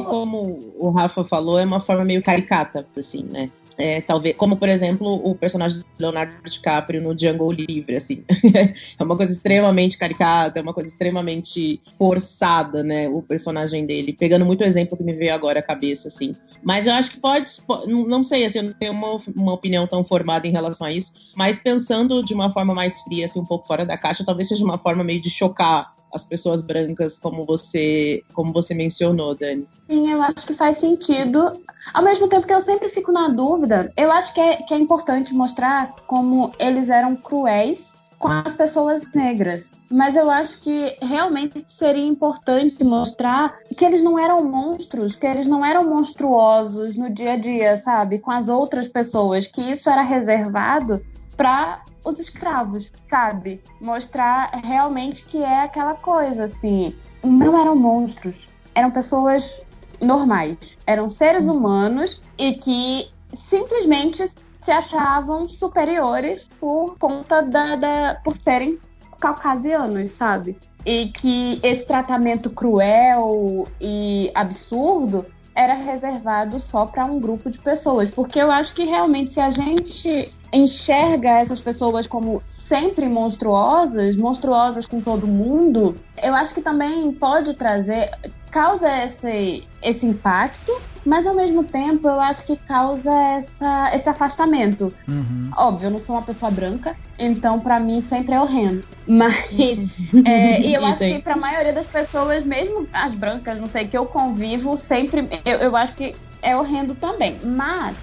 como o Rafa falou, é uma forma meio caricata, assim, né? Talvez, como por exemplo o personagem do Leonardo DiCaprio no Django Livre, assim. É uma coisa extremamente caricata, é uma coisa extremamente forçada, né, o personagem dele, pegando muito o exemplo que me veio agora à cabeça, assim. Mas eu acho que pode não sei, assim, eu não tenho uma opinião tão formada em relação a isso, mas pensando de uma forma mais fria, assim, um pouco fora da caixa, talvez seja uma forma meio de chocar as pessoas brancas, como você mencionou, Dani. Sim, eu acho que faz sentido. Ao mesmo tempo que eu sempre fico na dúvida, eu acho que é importante mostrar como eles eram cruéis com as pessoas negras. Mas eu acho que realmente seria importante mostrar que eles não eram monstros, que eles não eram monstruosos no dia a dia, sabe? Com as outras pessoas, que isso era reservado para os escravos, sabe? Mostrar realmente que é aquela coisa, assim, não eram monstros, eram pessoas normais, eram seres humanos e que simplesmente se achavam superiores por conta por serem caucasianos, sabe? E que esse tratamento cruel e absurdo era reservado só para um grupo de pessoas, porque eu acho que realmente se a gente enxerga essas pessoas como sempre monstruosas com todo mundo, eu acho que também causa esse impacto, mas ao mesmo tempo eu acho que causa esse afastamento. Uhum. Óbvio, eu não sou uma pessoa branca, então pra mim sempre é horrendo. Mas e eu acho que pra maioria das pessoas, mesmo as brancas, não sei, que eu convivo, sempre eu acho que é horrendo também, mas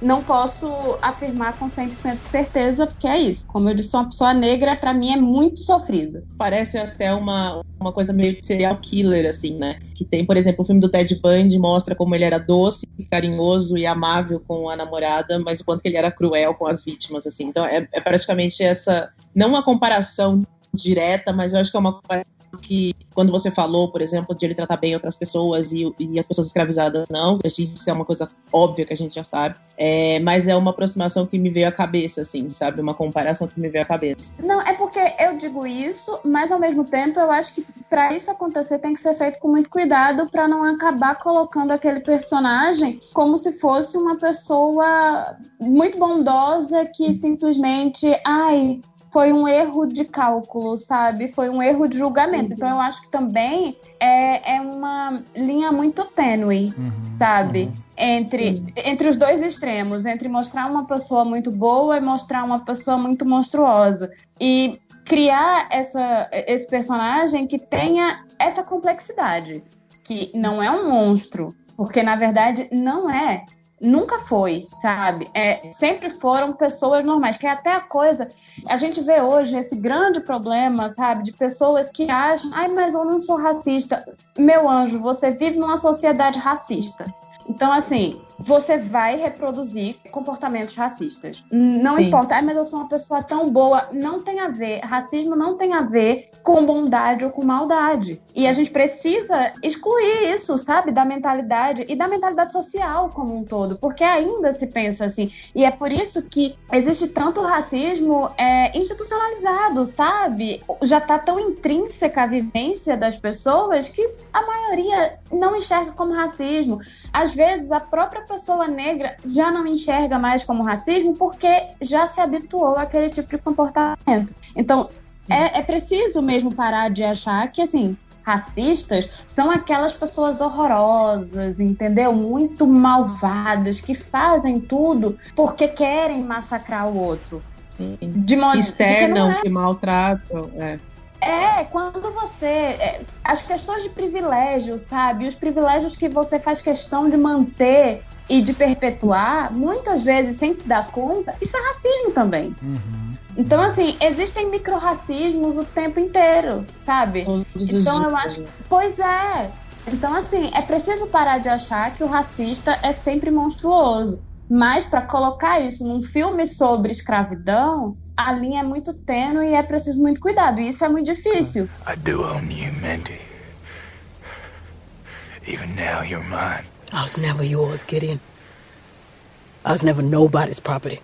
não posso afirmar com 100% de certeza, porque é isso. Como eu disse, sou uma pessoa negra, pra mim é muito sofrido. Parece até uma coisa meio de serial killer, assim, né? Que tem, por exemplo, o filme do Ted Bundy mostra como ele era doce, carinhoso e amável com a namorada, mas o quanto que ele era cruel com as vítimas, assim. Então é praticamente essa, não uma comparação direta, mas eu acho que é uma comparação que, quando você falou, por exemplo, de ele tratar bem outras pessoas e as pessoas escravizadas não, isso é uma coisa óbvia que a gente já sabe, mas é uma aproximação que me veio à cabeça, assim, sabe? Uma comparação que me veio à cabeça. Não, é porque eu digo isso, mas ao mesmo tempo eu acho que para isso acontecer tem que ser feito com muito cuidado para não acabar colocando aquele personagem como se fosse uma pessoa muito bondosa que simplesmente, foi um erro de cálculo, sabe? Foi um erro de julgamento. Então, eu acho que também é uma linha muito tênue, sabe? Entre os dois extremos, entre mostrar uma pessoa muito boa e mostrar uma pessoa muito monstruosa. E criar esse personagem que tenha essa complexidade, que não é um monstro, porque, na verdade, não é. Nunca foi, sabe? Sempre foram pessoas normais, que é até a coisa... A gente vê hoje esse grande problema, sabe? De pessoas que acham... mas eu não sou racista. Meu anjo, você vive numa sociedade racista. Então, assim, você vai reproduzir comportamentos racistas. Não Sim. importa, mas eu sou uma pessoa tão boa. Não tem a ver, racismo não tem a ver com bondade ou com maldade. E a gente precisa excluir isso, sabe? Da mentalidade e da mentalidade social como um todo, porque ainda se pensa assim. E é por isso que existe tanto racismo institucionalizado, sabe? Já tá tão intrínseca a vivência das pessoas que a maioria não enxerga como racismo. Às vezes, a própria pessoa negra já não enxerga mais como racismo porque já se habituou àquele tipo de comportamento. Então, é preciso mesmo parar de achar que, assim, racistas são aquelas pessoas horrorosas, entendeu? Muito malvadas, que fazem tudo porque querem massacrar o outro. Sim. Que externam, que maltratam, quando você... as questões de privilégio, sabe? Os privilégios que você faz questão de manter e de perpetuar, muitas vezes, sem se dar conta, isso é racismo também. Então, assim, existem micro-racismos o tempo inteiro, sabe? Então, eu acho... Pois é. Então, assim, é preciso parar de achar que o racista é sempre monstruoso. Mas, para colocar isso num filme sobre escravidão, a linha é muito tênue e é preciso muito cuidado. E isso é muito difícil. I do own you, Mandy. Even now, you're mine. I was never yours, Gideon. I was never nobody's property.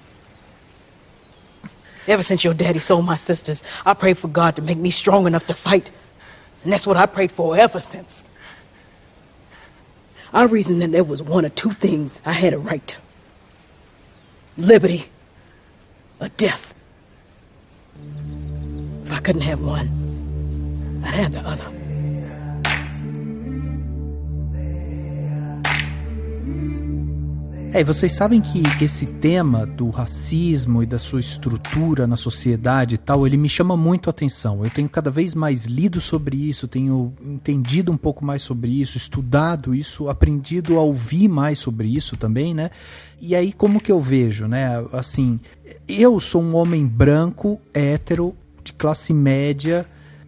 Ever since your daddy sold my sisters, I prayed for God to make me strong enough to fight. And that's what I prayed for ever since. I reasoned that there was one or two things I had a right to. Liberty or death. If I couldn't have one, I'd have the other. E vocês sabem que esse tema do racismo e da sua estrutura na sociedade e tal, ele me chama muito a atenção. Eu tenho cada vez mais lido sobre isso, tenho entendido um pouco mais sobre isso, estudado isso, aprendido a ouvir mais sobre isso também, né? E aí como que eu vejo, né? Assim, eu sou um homem branco, hétero, de classe média,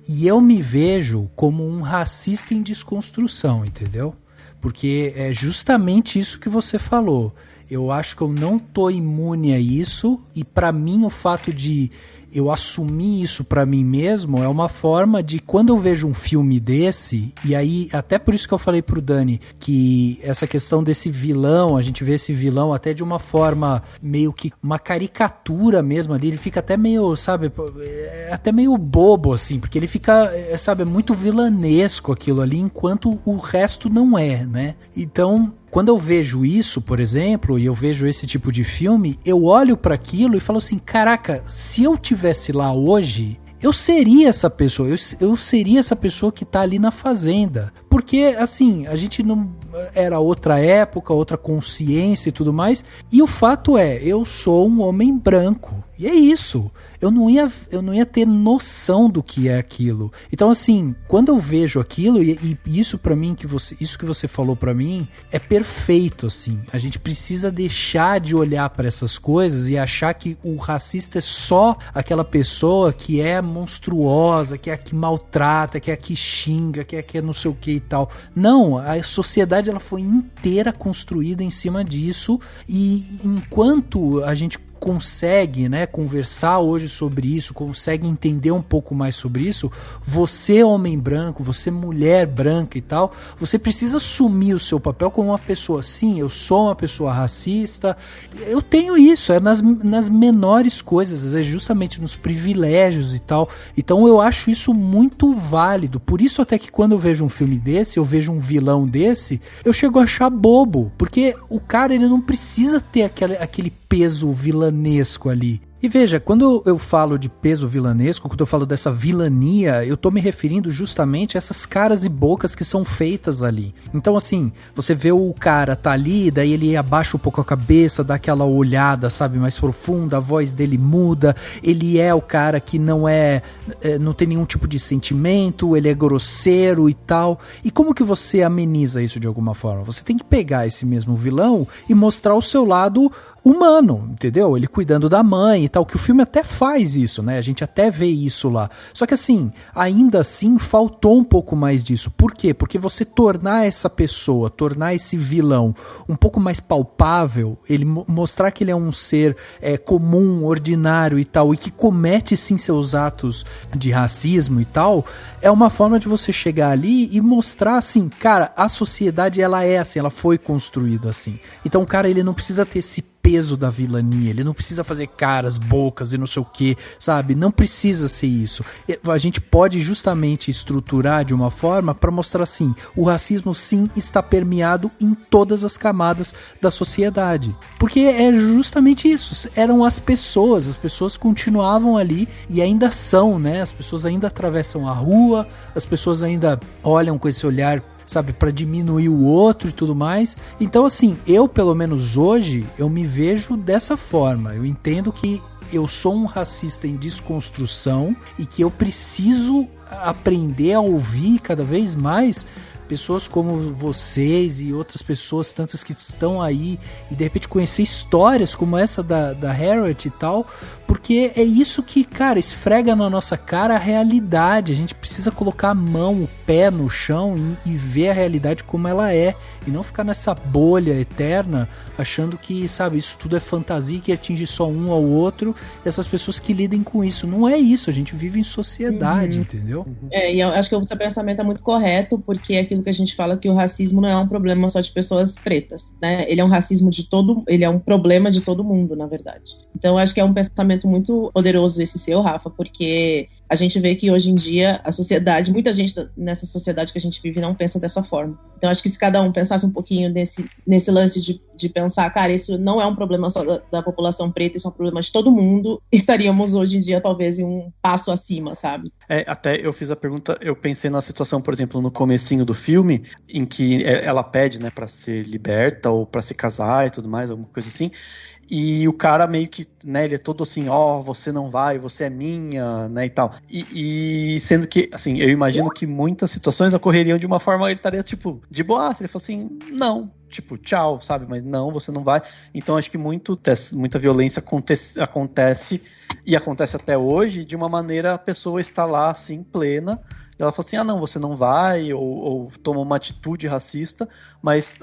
e eu me vejo como um racista em desconstrução, entendeu? Porque é justamente isso que você falou. Eu acho que eu não tô imune a isso, e para mim o fato de eu assumir isso para mim mesmo é uma forma de, quando eu vejo um filme desse, e aí até por isso que eu falei pro Dani que essa questão desse vilão, a gente vê esse vilão até de uma forma meio que uma caricatura mesmo ali, ele fica até meio, sabe, até meio bobo assim, porque ele fica, sabe, muito vilanesco aquilo ali, enquanto o resto não é, né? Então, quando eu vejo isso, por exemplo, e eu vejo esse tipo de filme, eu olho para aquilo e falo assim, caraca, se eu tivesse lá hoje, eu seria essa pessoa, eu seria essa pessoa que tá ali na fazenda. Porque, assim, a gente não... era outra época, outra consciência e tudo mais, e o fato é, eu sou um homem branco, e é isso. Eu não ia ter noção do que é aquilo. Então, assim, quando eu vejo aquilo, e isso pra mim, isso que você falou pra mim, é perfeito, assim. A gente precisa deixar de olhar pra essas coisas e achar que o racista é só aquela pessoa que é monstruosa, que é a que maltrata, que é a que xinga, que é a que é não sei o que e tal. Não, a sociedade ela foi inteira construída em cima disso, e enquanto a gente consegue, né, conversar hoje sobre isso, consegue entender um pouco mais sobre isso, você homem branco, você mulher branca e tal, você precisa assumir o seu papel como uma pessoa, sim, eu sou uma pessoa racista, eu tenho isso, é nas menores coisas, é justamente nos privilégios e tal, então eu acho isso muito válido, por isso até que quando eu vejo um filme desse, eu vejo um vilão desse, eu chego a achar bobo, porque o cara, ele não precisa ter aquele peso vilanesco ali. E veja, quando eu falo de peso vilanesco, quando eu falo dessa vilania, eu tô me referindo justamente a essas caras e bocas que são feitas ali. Então, assim, você vê o cara tá ali, daí ele abaixa um pouco a cabeça, dá aquela olhada, sabe, mais profunda, a voz dele muda, ele é o cara que não tem nenhum tipo de sentimento, ele é grosseiro e tal. E como que você ameniza isso de alguma forma? Você tem que pegar esse mesmo vilão e mostrar o seu lado humano, entendeu? Ele cuidando da mãe e tal, que o filme até faz isso, né? A gente até vê isso lá. Só que assim, ainda assim, faltou um pouco mais disso. Por quê? Porque você tornar essa pessoa, tornar esse vilão um pouco mais palpável, ele mostrar que ele é um ser comum, ordinário e tal, e que comete sim seus atos de racismo e tal, é uma forma de você chegar ali e mostrar assim, cara, a sociedade ela é assim, ela foi construída assim. Então o cara, ele não precisa ter esse peso da vilania, ele não precisa fazer caras, bocas e não sei o que, sabe? Não precisa ser isso. A gente pode justamente estruturar de uma forma para mostrar assim, o racismo sim está permeado em todas as camadas da sociedade. Porque é justamente isso, eram as pessoas continuavam ali e ainda são, né? As pessoas ainda atravessam a rua, as pessoas ainda olham com esse olhar, sabe, para diminuir o outro e tudo mais. Então, assim, eu, pelo menos hoje, eu me vejo dessa forma. Eu entendo que eu sou um racista em desconstrução e que eu preciso aprender a ouvir cada vez mais pessoas como vocês e outras pessoas, tantas que estão aí, e de repente conhecer histórias como essa da Harriet e tal, porque é isso que, cara, esfrega na nossa cara a realidade. A gente precisa colocar a mão, o pé no chão e ver a realidade como ela é, e não ficar nessa bolha eterna achando que, sabe, isso tudo é fantasia que atinge só um ao outro, e essas pessoas que lidem com isso. Não é isso, a gente vive em sociedade, entendeu? E eu acho que o seu pensamento é muito correto, porque é aquilo que a gente fala, que o racismo não é um problema só de pessoas pretas, né? Ele é um racismo ele é um problema de todo mundo, na verdade. Então, eu acho que é um pensamento pensamento muito poderoso esse seu, Rafa, porque a gente vê que hoje em dia a sociedade, muita gente nessa sociedade que a gente vive não pensa dessa forma. Então acho que se cada um pensasse um pouquinho nesse lance de pensar, cara, isso não é um problema só da população preta, isso é um problema de todo mundo, estaríamos hoje em dia talvez em um passo acima, sabe? Até eu fiz a pergunta, eu pensei na situação, por exemplo, no comecinho do filme, em que ela pede, né, pra ser liberta ou pra se casar e tudo mais, alguma coisa assim. E o cara meio que, né, ele é todo assim, você não vai, você é minha, né, e tal. E sendo que, assim, eu imagino que muitas situações ocorreriam de uma forma, ele estaria, tipo, de boa, ele falou assim, não, tipo, tchau, sabe, mas não, você não vai. Então acho que muita violência acontece, e acontece até hoje, de uma maneira a pessoa está lá, assim, plena, ela fala assim, não, você não vai, ou toma uma atitude racista, mas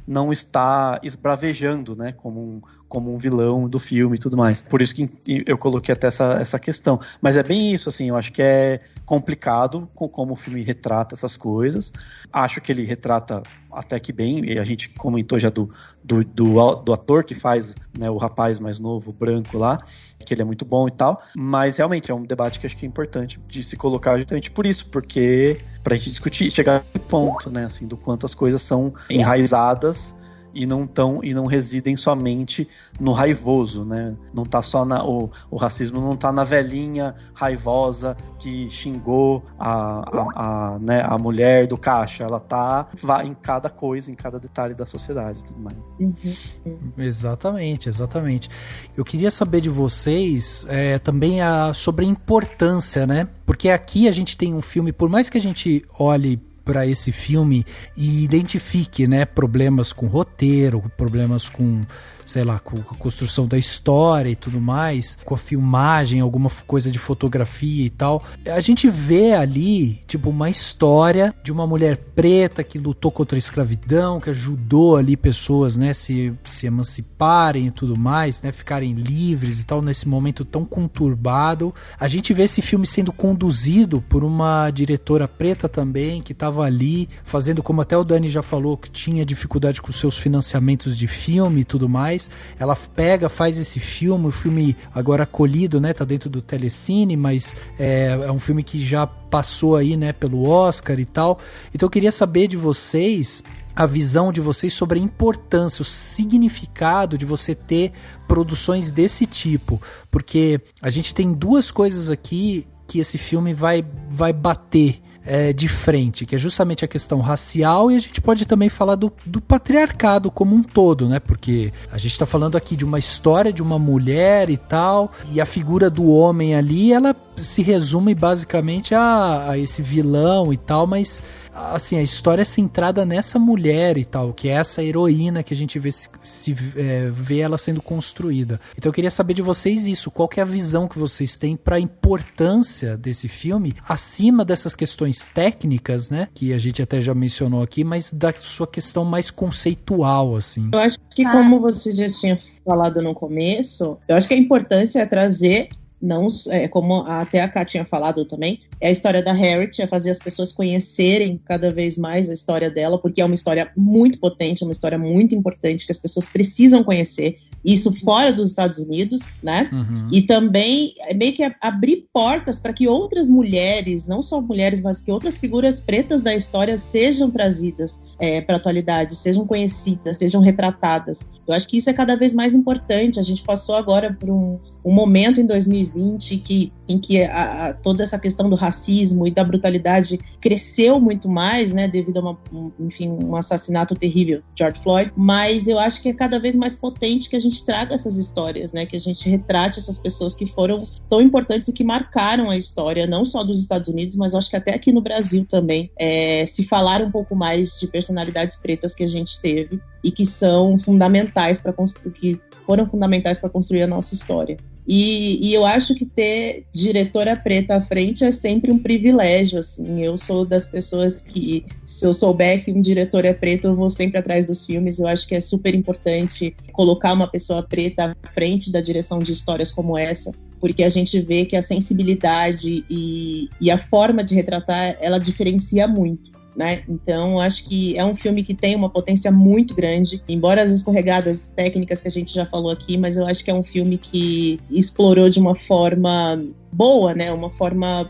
não está esbravejando, né, como um vilão do filme e tudo mais. Por isso que eu coloquei até essa questão. Mas é bem isso, assim, eu acho que é complicado como o filme retrata essas coisas. Acho que ele retrata até que bem, e a gente comentou já do ator que faz, né, o rapaz mais novo, branco lá, que ele é muito bom e tal, mas realmente é um debate que acho que é importante de se colocar justamente por isso, porque pra gente discutir, chegar a esse ponto, né, assim, do quanto as coisas são enraizadas e não residem somente no raivoso, né? Não tá só o racismo não tá na velhinha raivosa que xingou a mulher do caixa, ela tá em cada coisa, em cada detalhe da sociedade e tudo mais. Exatamente. Eu queria saber de vocês também sobre a importância, né? Porque aqui a gente tem um filme, por mais que a gente olhe para esse filme e identifique, né, problemas com roteiro, problemas com, sei lá, com a construção da história e tudo mais, com a filmagem, alguma coisa de fotografia e tal. A gente vê ali, tipo, uma história de uma mulher preta que lutou contra a escravidão, que ajudou ali pessoas, né, se emanciparem e tudo mais, né, ficarem livres e tal, nesse momento tão conturbado. A gente vê esse filme sendo conduzido por uma diretora preta também, que estava ali fazendo, como até o Dani já falou, que tinha dificuldade com seus financiamentos de filme e tudo mais. Ela faz esse filme, o filme agora acolhido, né, tá dentro do Telecine, mas é um filme que já passou aí, né, pelo Oscar e tal. Então eu queria saber de vocês, a visão de vocês sobre a importância, o significado de você ter produções desse tipo, porque a gente tem duas coisas aqui que esse filme vai bater de frente, que é justamente a questão racial, e a gente pode também falar do patriarcado como um todo, né? Porque a gente tá falando aqui de uma história de uma mulher e tal, e a figura do homem ali, ela se resume basicamente a esse vilão e tal, mas assim, a história é centrada nessa mulher e tal, que é essa heroína que a gente vê ela sendo construída. Então eu queria saber de vocês isso, qual que é a visão que vocês têm para a importância desse filme, acima dessas questões técnicas, né, que a gente até já mencionou aqui, mas da sua questão mais conceitual, assim. Eu acho que, como você já tinha falado no começo, eu acho que a importância é trazer, não, como até a Ká tinha falado também, é a história da Harriet, é fazer as pessoas conhecerem cada vez mais a história dela, porque é uma história muito potente, uma história muito importante que as pessoas precisam conhecer, isso fora dos Estados Unidos, né? Uhum. E também meio que abrir portas para que outras mulheres, não só mulheres, mas que outras figuras pretas da história sejam trazidas para a atualidade, sejam conhecidas, sejam retratadas. Eu acho que isso é cada vez mais importante. A gente passou agora por um momento em 2020 em que toda essa questão do racismo e da brutalidade cresceu muito mais, né, devido a um assassinato terrível de George Floyd, mas eu acho que é cada vez mais potente que a gente traga essas histórias, né, que a gente retrate essas pessoas que foram tão importantes e que marcaram a história, não só dos Estados Unidos, mas eu acho que até aqui no Brasil também, se falar um pouco mais de personalidades pretas que a gente teve e que são fundamentais que foram fundamentais para construir a nossa história. E eu acho que ter diretora preta à frente é sempre um privilégio, assim. Eu sou das pessoas que, se eu souber que um diretor é preto, eu vou sempre atrás dos filmes. Eu acho que é super importante colocar uma pessoa preta à frente da direção de histórias como essa, porque a gente vê que a sensibilidade e a forma de retratar, ela diferencia muito. né? Então, acho que é um filme que tem uma potência muito grande, embora as escorregadas técnicas que a gente já falou aqui, mas eu acho que é um filme que explorou de uma forma boa, né? Uma forma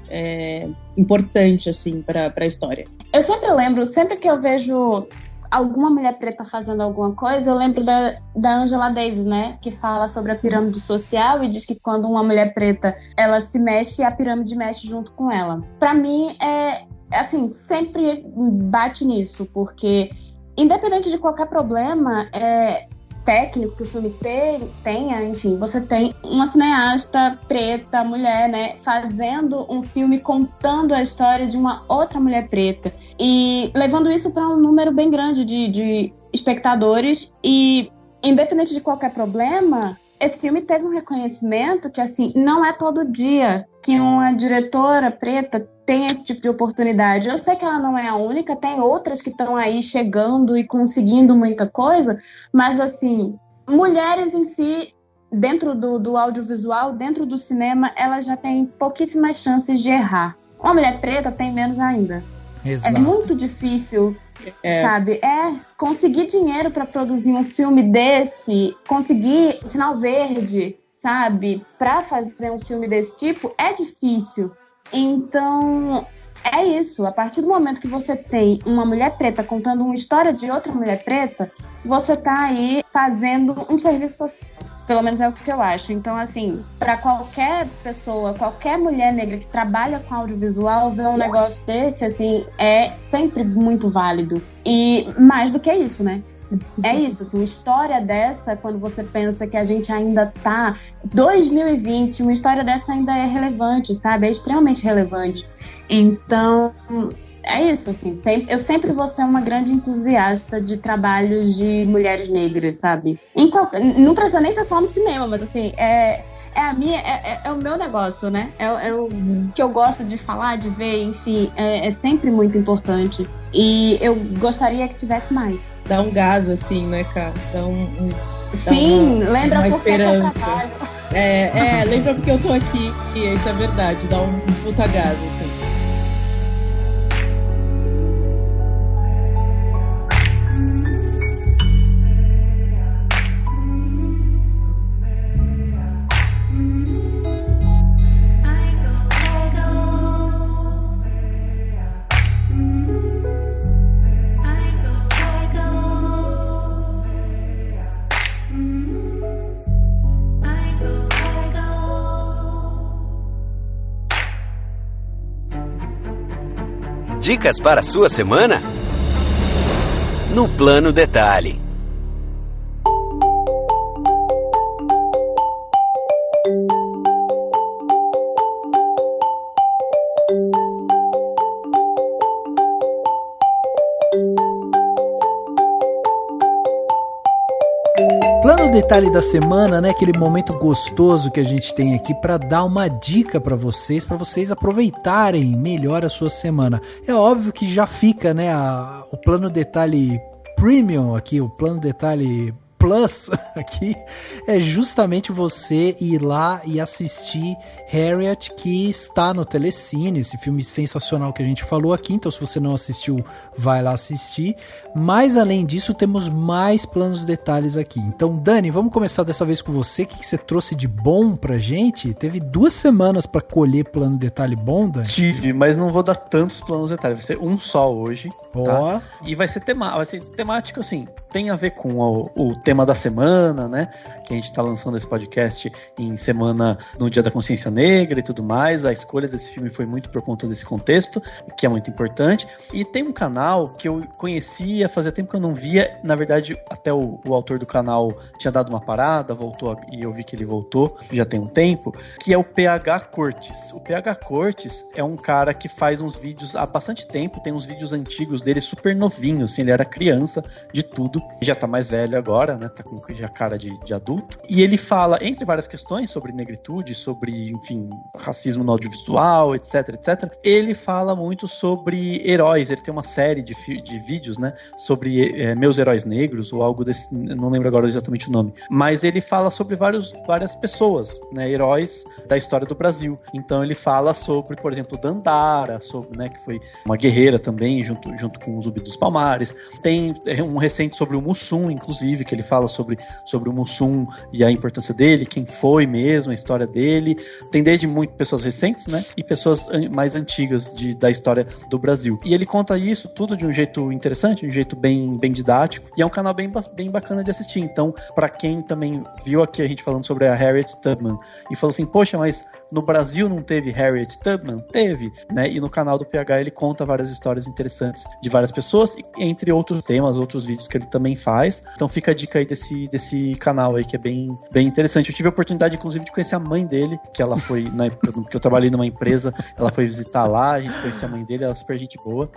importante, assim, para a história. Eu sempre lembro, sempre que eu vejo alguma mulher preta fazendo alguma coisa, eu lembro da Angela Davis, né? Que fala sobre a pirâmide social e diz que quando uma mulher preta, ela se mexe, a pirâmide mexe junto com ela. Pra mim, assim, sempre bate nisso, porque independente de qualquer problema técnico que o filme tenha, enfim, você tem uma cineasta preta, mulher, né, fazendo um filme contando a história de uma outra mulher preta e levando isso para um número bem grande de espectadores e, independente de qualquer problema, esse filme teve um reconhecimento que, assim, não é todo dia que uma diretora preta tem esse tipo de oportunidade. Eu sei que ela não é a única, tem outras que estão aí chegando e conseguindo muita coisa, mas, assim, mulheres em si, dentro do audiovisual, dentro do cinema, elas já têm pouquíssimas chances de errar. Uma mulher preta tem menos ainda. Exato. É muito difícil, sabe? Conseguir dinheiro para produzir um filme desse, conseguir sinal verde, sabe? Para fazer um filme desse tipo, é difícil. Então, é isso. A partir do momento que você tem uma mulher preta contando uma história de outra mulher preta, você tá aí fazendo um serviço social. Pelo menos é o que eu acho. Então, assim, para qualquer pessoa, qualquer mulher negra que trabalha com audiovisual, ver um negócio desse, assim, é sempre muito válido. E mais do que isso, né? É isso, assim, uma história dessa, quando você pensa que a gente ainda tá 2020, uma história dessa ainda é relevante, sabe? É extremamente relevante. Então, é isso, assim, eu sempre vou ser uma grande entusiasta de trabalhos de mulheres negras, sabe? Não precisa nem ser só no cinema, mas assim, é o meu negócio, né? É o que eu gosto de falar, de ver, enfim, é sempre muito importante. E eu gostaria que tivesse mais. Dá um gás, assim, né, cara? Sim, lembra uma porque esperança. eu trabalho. Lembra porque eu tô aqui. E isso é verdade, dá um puta gás, assim. Dicas para a sua semana? No Plano Detalhe. Plano Detalhe da semana, né? Aquele momento gostoso que a gente tem aqui para dar uma dica para vocês aproveitarem melhor a sua semana. É óbvio que já fica, né? O Plano Detalhe Premium aqui, o Plano Detalhe Plus aqui, é justamente você ir lá e assistir Harriet, que está no Telecine, esse filme sensacional que a gente falou aqui. Então, se você não assistiu, vai lá assistir. Mas, além disso, temos mais planos detalhes aqui. Então, Dani, vamos começar dessa vez com você. O que você trouxe de bom pra gente? Teve 2 semanas pra colher plano detalhe bom, Dani? Tive, mas não vou dar tantos planos detalhes. Vai ser um só hoje. Tá? E vai ser temático, assim, tem a ver com o tema da semana, né? Que a gente tá lançando esse podcast em semana no Dia da Consciência Negra e tudo mais. A escolha desse filme foi muito por conta desse contexto, que é muito importante. E tem um canal que eu conhecia, fazia tempo que eu não via. Na verdade, até o autor do canal tinha dado uma parada, voltou, e eu vi que ele voltou, já tem um tempo, que é o PH Cortes. O PH Cortes é um cara que faz uns vídeos há bastante tempo, tem uns vídeos antigos dele super novinhos, assim, ele era criança de tudo. já tá mais velho agora, né? Tá com já cara de adulto. E ele fala, entre várias questões, sobre negritude, sobre, enfim, racismo no audiovisual, etc, etc. Ele fala muito sobre heróis. Ele tem uma série de vídeos, né? Sobre meus heróis negros, ou algo desse, não lembro agora exatamente o nome. Mas ele fala sobre várias pessoas, né? Heróis da história do Brasil. Então ele fala sobre, por exemplo, Dandara, sobre, né? Que foi uma guerreira também, junto com o Zumbi dos Palmares. Tem um recente sobre o Mussum, inclusive, que ele fala sobre o Mussum e a importância dele, quem foi mesmo, a história dele. Tem desde pessoas recentes, né? E pessoas mais antigas da história do Brasil. E ele conta isso tudo de um jeito interessante, de um jeito bem didático. E é um canal bem bacana de assistir. Então, pra quem também viu aqui a gente falando sobre a Harriet Tubman e falou assim, poxa, mas no Brasil não teve Harriet Tubman? Teve, né? E no canal do PH ele conta várias histórias interessantes de várias pessoas, entre outros temas, outros vídeos que ele também faz. Então fica a dica aí desse canal aí, que é bem interessante. Eu tive a oportunidade, inclusive, de conhecer a mãe dele, que ela foi, na época que eu trabalhei numa empresa, ela foi visitar lá, a gente conheceu a mãe dele, ela é super gente boa.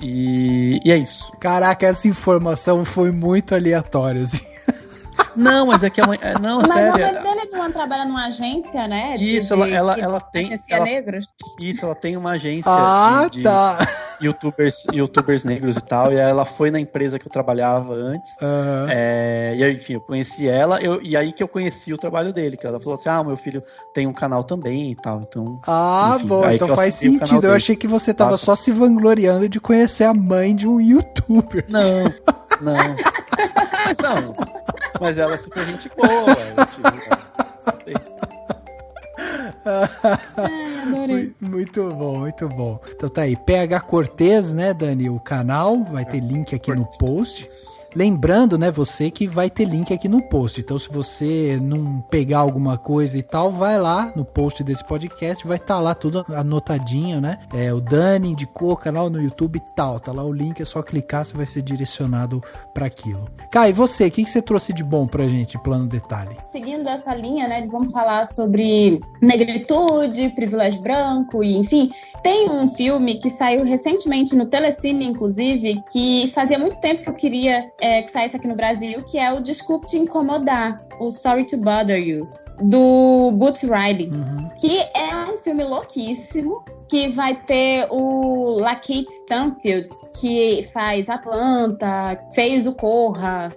E é isso. Caraca, essa informação foi muito aleatória, assim. Não, mas é que a mãe... Não, mas sério. Mas a mãe dele não trabalha numa agência, né? Isso, ela tem... Agência negros? Isso, ela tem uma agência de tá. youtubers negros e tal, e ela foi na empresa que eu trabalhava antes, e aí, enfim, eu conheci ela, e aí que eu conheci o trabalho dele, que ela falou assim, meu filho tem um canal também e tal, então... enfim, bom, então faz sentido, eu achei que você tava só se vangloriando de conhecer a mãe de um youtuber. Não. Mas ela é super gente boa. Adorei. Muito bom. Então tá aí, PH Cortez, né, Dani? O canal, vai ter link aqui no post. Lembrando, né, você que vai ter link aqui no post. Então, se você não pegar alguma coisa e tal, vai lá no post desse podcast, vai estar lá tudo anotadinho, né? O Dani indicou o canal no YouTube e tal. Tá lá o link, é só clicar, você vai ser direcionado para aquilo. Kai, e você? O que você trouxe de bom pra gente, Plano Detalhe? Seguindo essa linha, né, vamos falar sobre negritude, privilégio branco e, enfim, tem um filme que saiu recentemente no Telecine, inclusive, que fazia muito tempo que eu queria que saísse aqui no Brasil, que é o Desculpe Te Incomodar, o Sorry to Bother You, do Boots Riley, que é um filme louquíssimo, que vai ter o Lakeith Stanfield, que faz Atlanta, fez o Corra,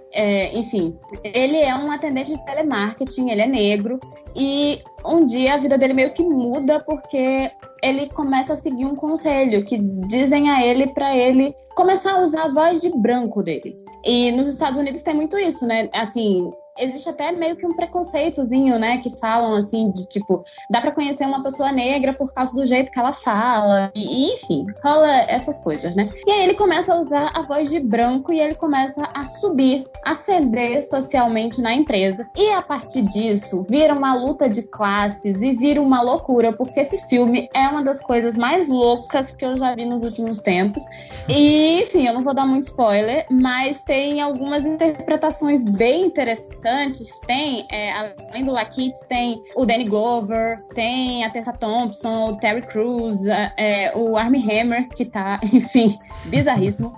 enfim. Ele é um atendente de telemarketing, ele é negro, e um dia a vida dele meio que muda porque ele começa a seguir um conselho que dizem a ele para ele começar a usar a voz de branco dele. E nos Estados Unidos tem muito isso, né? Assim, existe até meio que um preconceitozinho, né? Que falam assim, de tipo, dá pra conhecer uma pessoa negra por causa do jeito que ela fala. E enfim, rola essas coisas, né? E aí ele começa a usar a voz de branco e ele começa a subir, ascender socialmente na empresa. E a partir disso, vira uma luta de classes e vira uma loucura, porque esse filme é uma das coisas mais loucas que eu já vi nos últimos tempos. E, enfim, eu não vou dar muito spoiler, mas tem algumas interpretações bem interessantes. Tem, além do Lakeith, tem o Danny Glover, tem a Tessa Thompson, o Terry Crews, o Armie Hammer, que tá, enfim, bizarríssimo.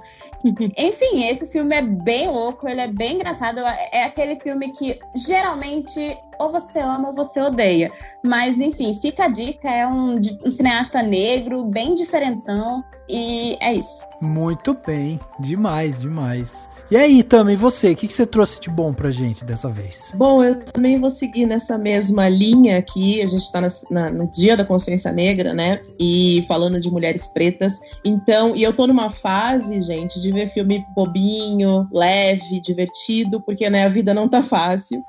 Enfim, esse filme é bem louco, ele é bem engraçado. É aquele filme que geralmente ou você ama ou você odeia. Mas, enfim, fica a dica, é um cineasta negro, bem diferentão, e é isso. Muito bem, demais. E aí, Tami, e você? O que você trouxe de bom pra gente dessa vez? Bom, eu também vou seguir nessa mesma linha aqui. A gente tá no Dia da Consciência Negra, né? E falando de mulheres pretas. Então, e eu tô numa fase, gente, de ver filme bobinho, leve, divertido, porque, né, a vida não tá fácil.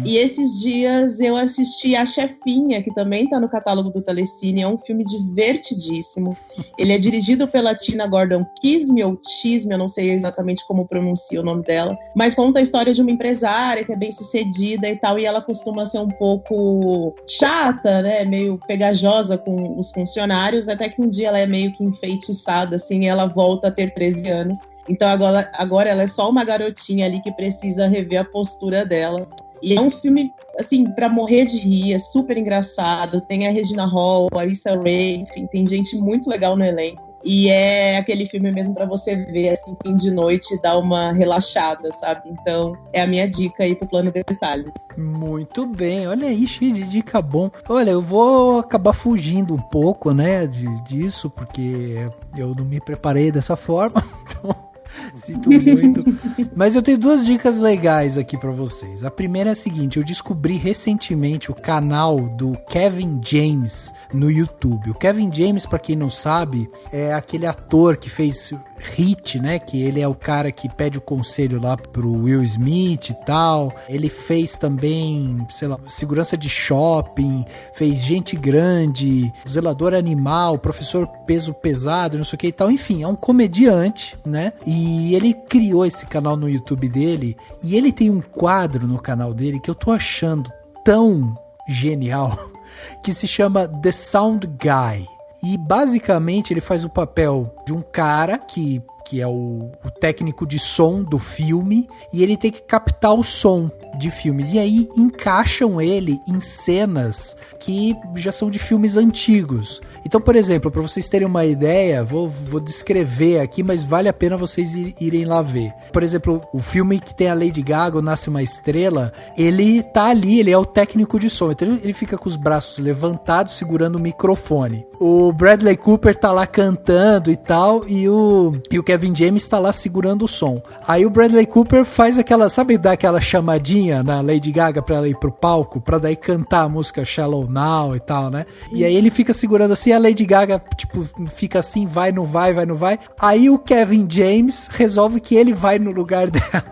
E esses dias eu assisti A Chefinha, que também tá no catálogo do Telecine. É um filme divertidíssimo. Ele é dirigido pela Tina Gordon Kisme, ou Chisme, eu não sei exatamente como pronunciar o nome dela, mas conta a história de uma empresária que é bem sucedida e tal, e ela costuma ser um pouco chata, né, meio pegajosa com os funcionários, até que um dia ela é meio que enfeitiçada, assim, e ela volta a ter 13 anos. Então agora ela é só uma garotinha ali que precisa rever a postura dela. E é um filme, assim, pra morrer de rir, é super engraçado, tem a Regina Hall, a Issa Rae, enfim, tem gente muito legal no elenco. E é aquele filme mesmo pra você ver, assim, fim de noite e dar uma relaxada, sabe? Então, é a minha dica aí pro Plano de Detalhe. Muito bem, olha aí, cheio de dica bom. Olha, eu vou acabar fugindo um pouco, né, disso, porque eu não me preparei dessa forma, então sinto muito. Mas eu tenho 2 dicas legais aqui pra vocês. A primeira é a seguinte, eu descobri recentemente o canal do Kevin James no YouTube. O Kevin James, pra quem não sabe, é aquele ator que fez Hit, né, que ele é o cara que pede o conselho lá pro Will Smith e tal. Ele fez também, sei lá, Segurança de Shopping, fez Gente Grande, Zelador Animal, Professor Peso Pesado, não sei o que e tal. Enfim, é um comediante, né, e ele criou esse canal no YouTube dele, e ele tem um quadro no canal dele que eu tô achando tão genial, que se chama The Sound Guy. E basicamente ele faz o papel de um cara que é o técnico de som do filme, e ele tem que captar o som de filmes. E aí encaixam ele em cenas que já são de filmes antigos. Então, por exemplo, para vocês terem uma ideia, vou descrever aqui, mas vale a pena vocês irem lá ver. Por exemplo, o filme que tem a Lady Gaga, O Nasce Uma Estrela, ele tá ali, ele é o técnico de som. Então ele fica com os braços levantados, segurando o microfone. O Bradley Cooper tá lá cantando e tal, e o Kevin James tá lá segurando o som. Aí o Bradley Cooper faz aquela, sabe, dá aquela chamadinha na Lady Gaga pra ela ir pro palco, pra daí cantar a música Shallow Now e tal, né? E aí ele fica segurando assim, a Lady Gaga, tipo, fica assim, vai, não vai, vai, não vai. Aí o Kevin James resolve que ele vai no lugar dela.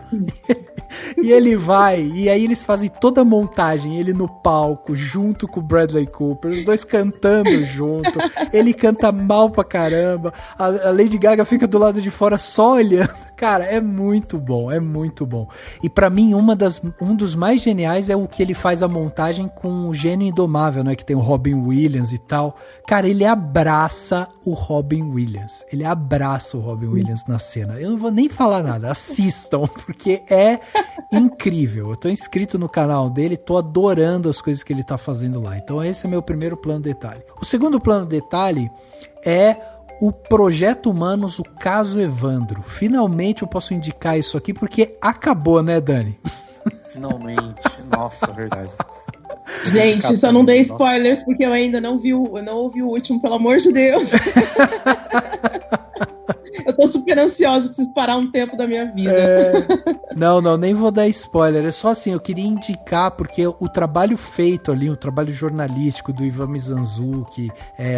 E ele vai, e aí eles fazem toda a montagem, ele no palco, junto com o Bradley Cooper, os dois cantando junto, ele canta mal pra caramba, a Lady Gaga fica do lado de fora só olhando. Cara, é muito bom, é muito bom. E pra mim, um dos mais geniais é o que ele faz a montagem com o Gênio Indomável, né? Que tem o Robin Williams e tal. Cara, ele abraça o Robin Williams. Ele abraça o Robin Williams na cena. Eu não vou nem falar nada, assistam, porque é incrível. Eu tô inscrito no canal dele, tô adorando as coisas que ele tá fazendo lá. Então esse é meu primeiro plano de detalhe. O segundo plano de detalhe é o Projeto Humanos, o Caso Evandro. Finalmente eu posso indicar isso aqui, porque acabou, né, Dani? Finalmente. Nossa, verdade. Gente, só não dei spoilers, porque eu ainda não ouvi o último, pelo amor de Deus. Eu tô super ansiosa, preciso parar um tempo da minha vida. Não, nem vou dar spoiler. É só assim, eu queria indicar, porque o trabalho feito ali, o trabalho jornalístico do Ivan Mizanzuki,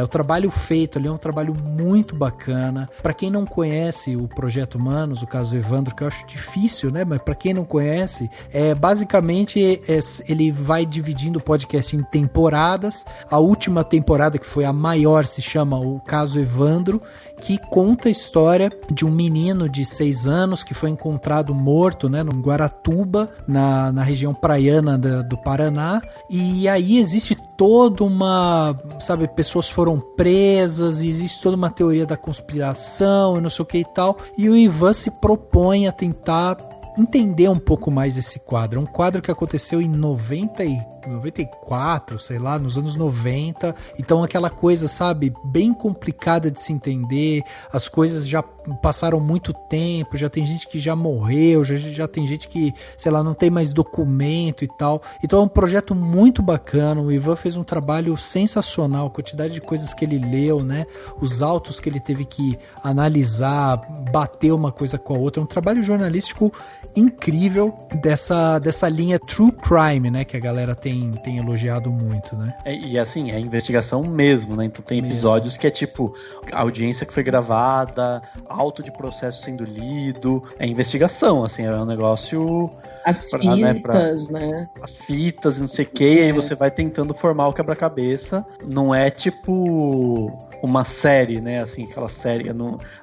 o trabalho feito ali é um trabalho muito bacana. Pra quem não conhece o Projeto Humanos, o Caso Evandro, que eu acho difícil, né? Mas pra quem não conhece, basicamente ele vai dividindo o podcast em temporadas. A última temporada, que foi a maior, se chama O Caso Evandro, que conta a história de um menino de 6 anos que foi encontrado morto, né, no Guaratuba, na região praiana do Paraná. E aí existe toda uma, sabe, pessoas foram presas, e existe toda uma teoria da conspiração e não sei o que e tal. E o Ivan se propõe a tentar entender um pouco mais esse quadro. É um quadro que aconteceu em 94, sei lá, nos anos 90. Então aquela coisa, sabe, bem complicada de se entender. As coisas já passaram muito tempo, já tem gente que já morreu, já tem gente que, sei lá, não tem mais documento e tal. Então é um projeto muito bacana. O Ivan fez um trabalho sensacional, a quantidade de coisas que ele leu, né? Os autos que ele teve que analisar, bater uma coisa com a outra. É um trabalho jornalístico incrível dessa linha true crime, né, que a galera tem elogiado muito, né? E assim, é investigação mesmo, né? Então tem episódios que é tipo a audiência que foi gravada, auto de processo sendo lido, é investigação, assim, é um negócio... As fitas, né? As fitas e não sei o que, e aí você vai tentando formar o quebra-cabeça. Não é tipo uma série, né? Assim, aquela série.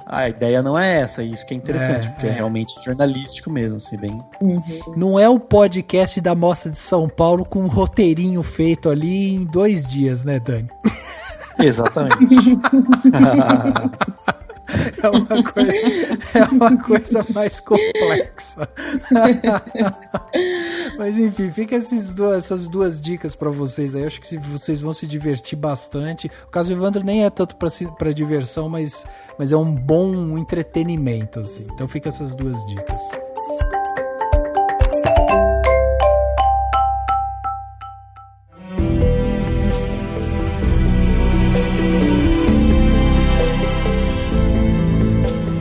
A ideia não é essa, isso que é interessante, porque é realmente jornalístico mesmo, assim, bem. Não é o podcast da Mostra de São Paulo com um roteirinho feito ali em 2 dias, né, Dani? Exatamente. É uma coisa mais complexa. Mas enfim, fica essas duas dicas pra vocês aí. Eu acho que vocês vão se divertir bastante. O caso do Evandro nem é tanto pra diversão, mas é um bom entretenimento, assim. Então fica essas duas dicas.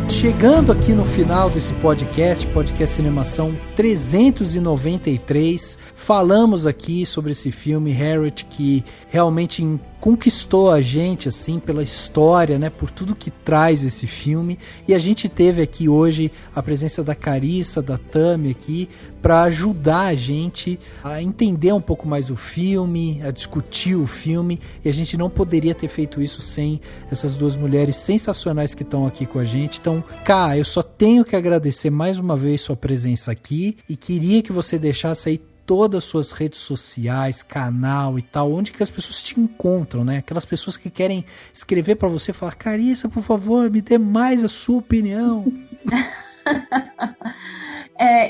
Chegando aqui no final desse podcast Cinemação 393, falamos aqui sobre esse filme Harriet, que realmente conquistou a gente, assim, pela história, né, por tudo que traz esse filme, e a gente teve aqui hoje a presença da Carissa, da Tami aqui, para ajudar a gente a entender um pouco mais o filme, a discutir o filme, e a gente não poderia ter feito isso sem essas duas mulheres sensacionais que estão aqui com a gente. Então, Ká, eu só tenho que agradecer mais uma vez sua presença aqui, e queria que você deixasse aí todas as suas redes sociais, canal e tal, onde que as pessoas te encontram, né? Aquelas pessoas que querem escrever para você, falar, Carissa, por favor, me dê mais a sua opinião.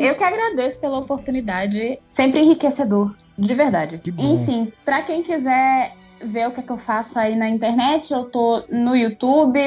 Eu que agradeço pela oportunidade, sempre enriquecedor, de verdade. Enfim, para quem quiser ver o que eu faço aí na internet, eu tô no YouTube,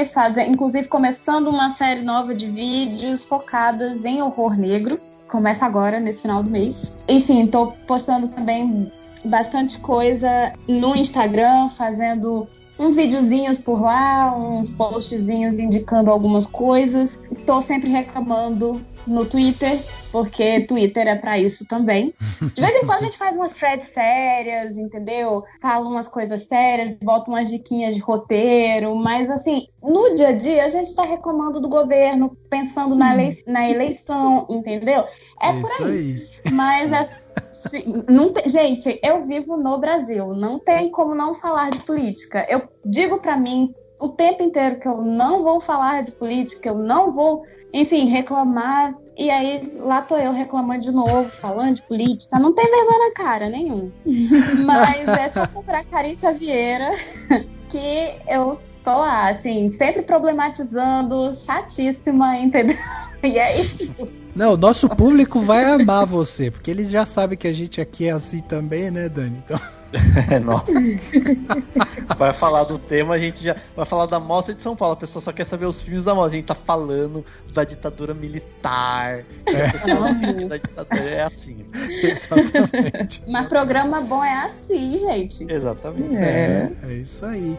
inclusive começando uma série nova de vídeos focadas em horror negro. Começa agora, nesse final do mês. Enfim, tô postando também bastante coisa no Instagram, fazendo uns videozinhos por lá, uns postzinhos indicando algumas coisas. Tô sempre reclamando no Twitter, porque Twitter é pra isso também. De vez em quando a gente faz umas threads sérias, entendeu? Fala umas coisas sérias, bota umas diquinhas de roteiro, mas assim, no dia a dia a gente tá reclamando do governo, pensando na eleição, entendeu? É por aí. Mas assim, gente, eu vivo no Brasil, não tem como não falar de política. Eu digo pra mim o tempo inteiro que eu não vou falar de política, eu não vou, enfim, reclamar. E aí, lá tô eu reclamando de novo, falando de política. Não tem vergonha na cara nenhum. Mas é só procurar Carissa Vieira, que eu tô lá, assim, sempre problematizando, chatíssima, entendeu? E é isso. Não, o nosso público vai amar você, porque eles já sabem que a gente aqui é assim também, né, Dani? Então... Nossa. Vai falar do tema, a gente já vai falar da Mostra de São Paulo. A pessoa só quer saber os filmes da Mostra. A gente tá falando da ditadura militar. Da ditadura é assim. Exatamente. Mas programa bom é assim, gente. Exatamente. É isso aí.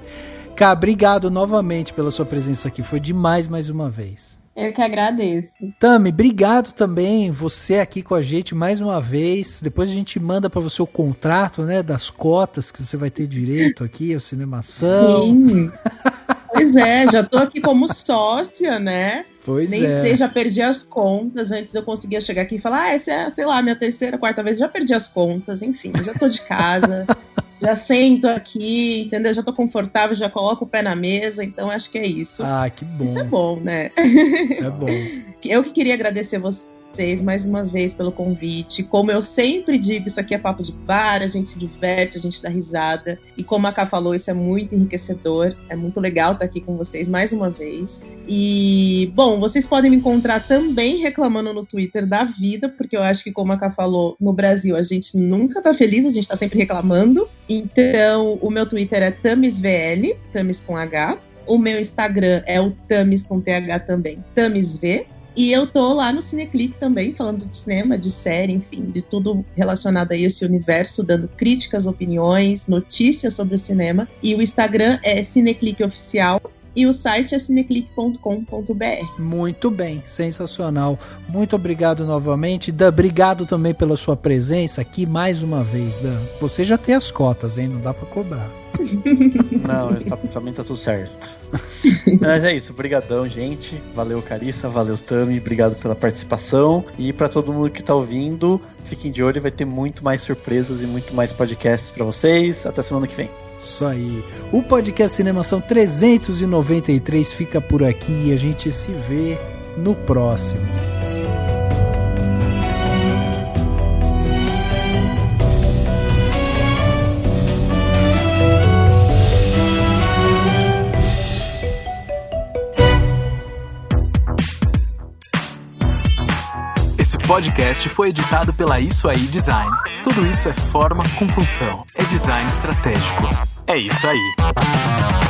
Cá, obrigado novamente pela sua presença aqui. Foi demais mais uma vez. Eu que agradeço. Tami, obrigado também, você aqui com a gente mais uma vez. Depois a gente manda para você o contrato, né, das cotas que você vai ter direito aqui, o Cinemação. Sim. Pois é, já tô aqui como sócia, né? Pois Nem sei, já perdi as contas. Antes eu conseguia chegar aqui e falar, essa é, sei lá, minha terceira, quarta vez, já perdi as contas, enfim, já tô de casa. Já sento aqui, entendeu? Já tô confortável, já coloco o pé na mesa, então acho que é isso. Ah, que bom. Isso é bom, né? É bom. Eu que queria agradecer vocês mais uma vez pelo convite. Como eu sempre digo, isso aqui é papo de bar, a gente se diverte, a gente dá risada. E como a Ká falou, isso é muito enriquecedor. É muito legal estar aqui com vocês mais uma vez. E, bom, vocês podem me encontrar também reclamando no Twitter da vida, porque eu acho que, como a Ká falou, no Brasil a gente nunca tá feliz, a gente tá sempre reclamando. Então, o meu Twitter é TamisVL, Tamis com H. O meu Instagram é o Tamis com TH também, TamisV. E eu tô lá no Cineclick também, falando de cinema, de série, enfim, de tudo relacionado a esse universo, dando críticas, opiniões, notícias sobre o cinema. E o Instagram é Cineclick Oficial. E o site é cineclick.com.br. Muito bem, sensacional. Muito obrigado novamente. Dan, obrigado também pela sua presença aqui mais uma vez, Dan. Você já tem as cotas, hein? Não dá pra cobrar. Não, também tá tudo certo. Mas é isso, brigadão, gente. Valeu, Carissa, valeu, Tami, obrigado pela participação. E pra todo mundo que tá ouvindo, fiquem de olho, vai ter muito mais surpresas e muito mais podcasts pra vocês. Até semana que vem. Isso aí. O podcast Cinemação 393 fica por aqui e a gente se vê no próximo. podcast foi editado pela Isso Aí Design. Tudo isso é forma com função. É design estratégico. É isso aí.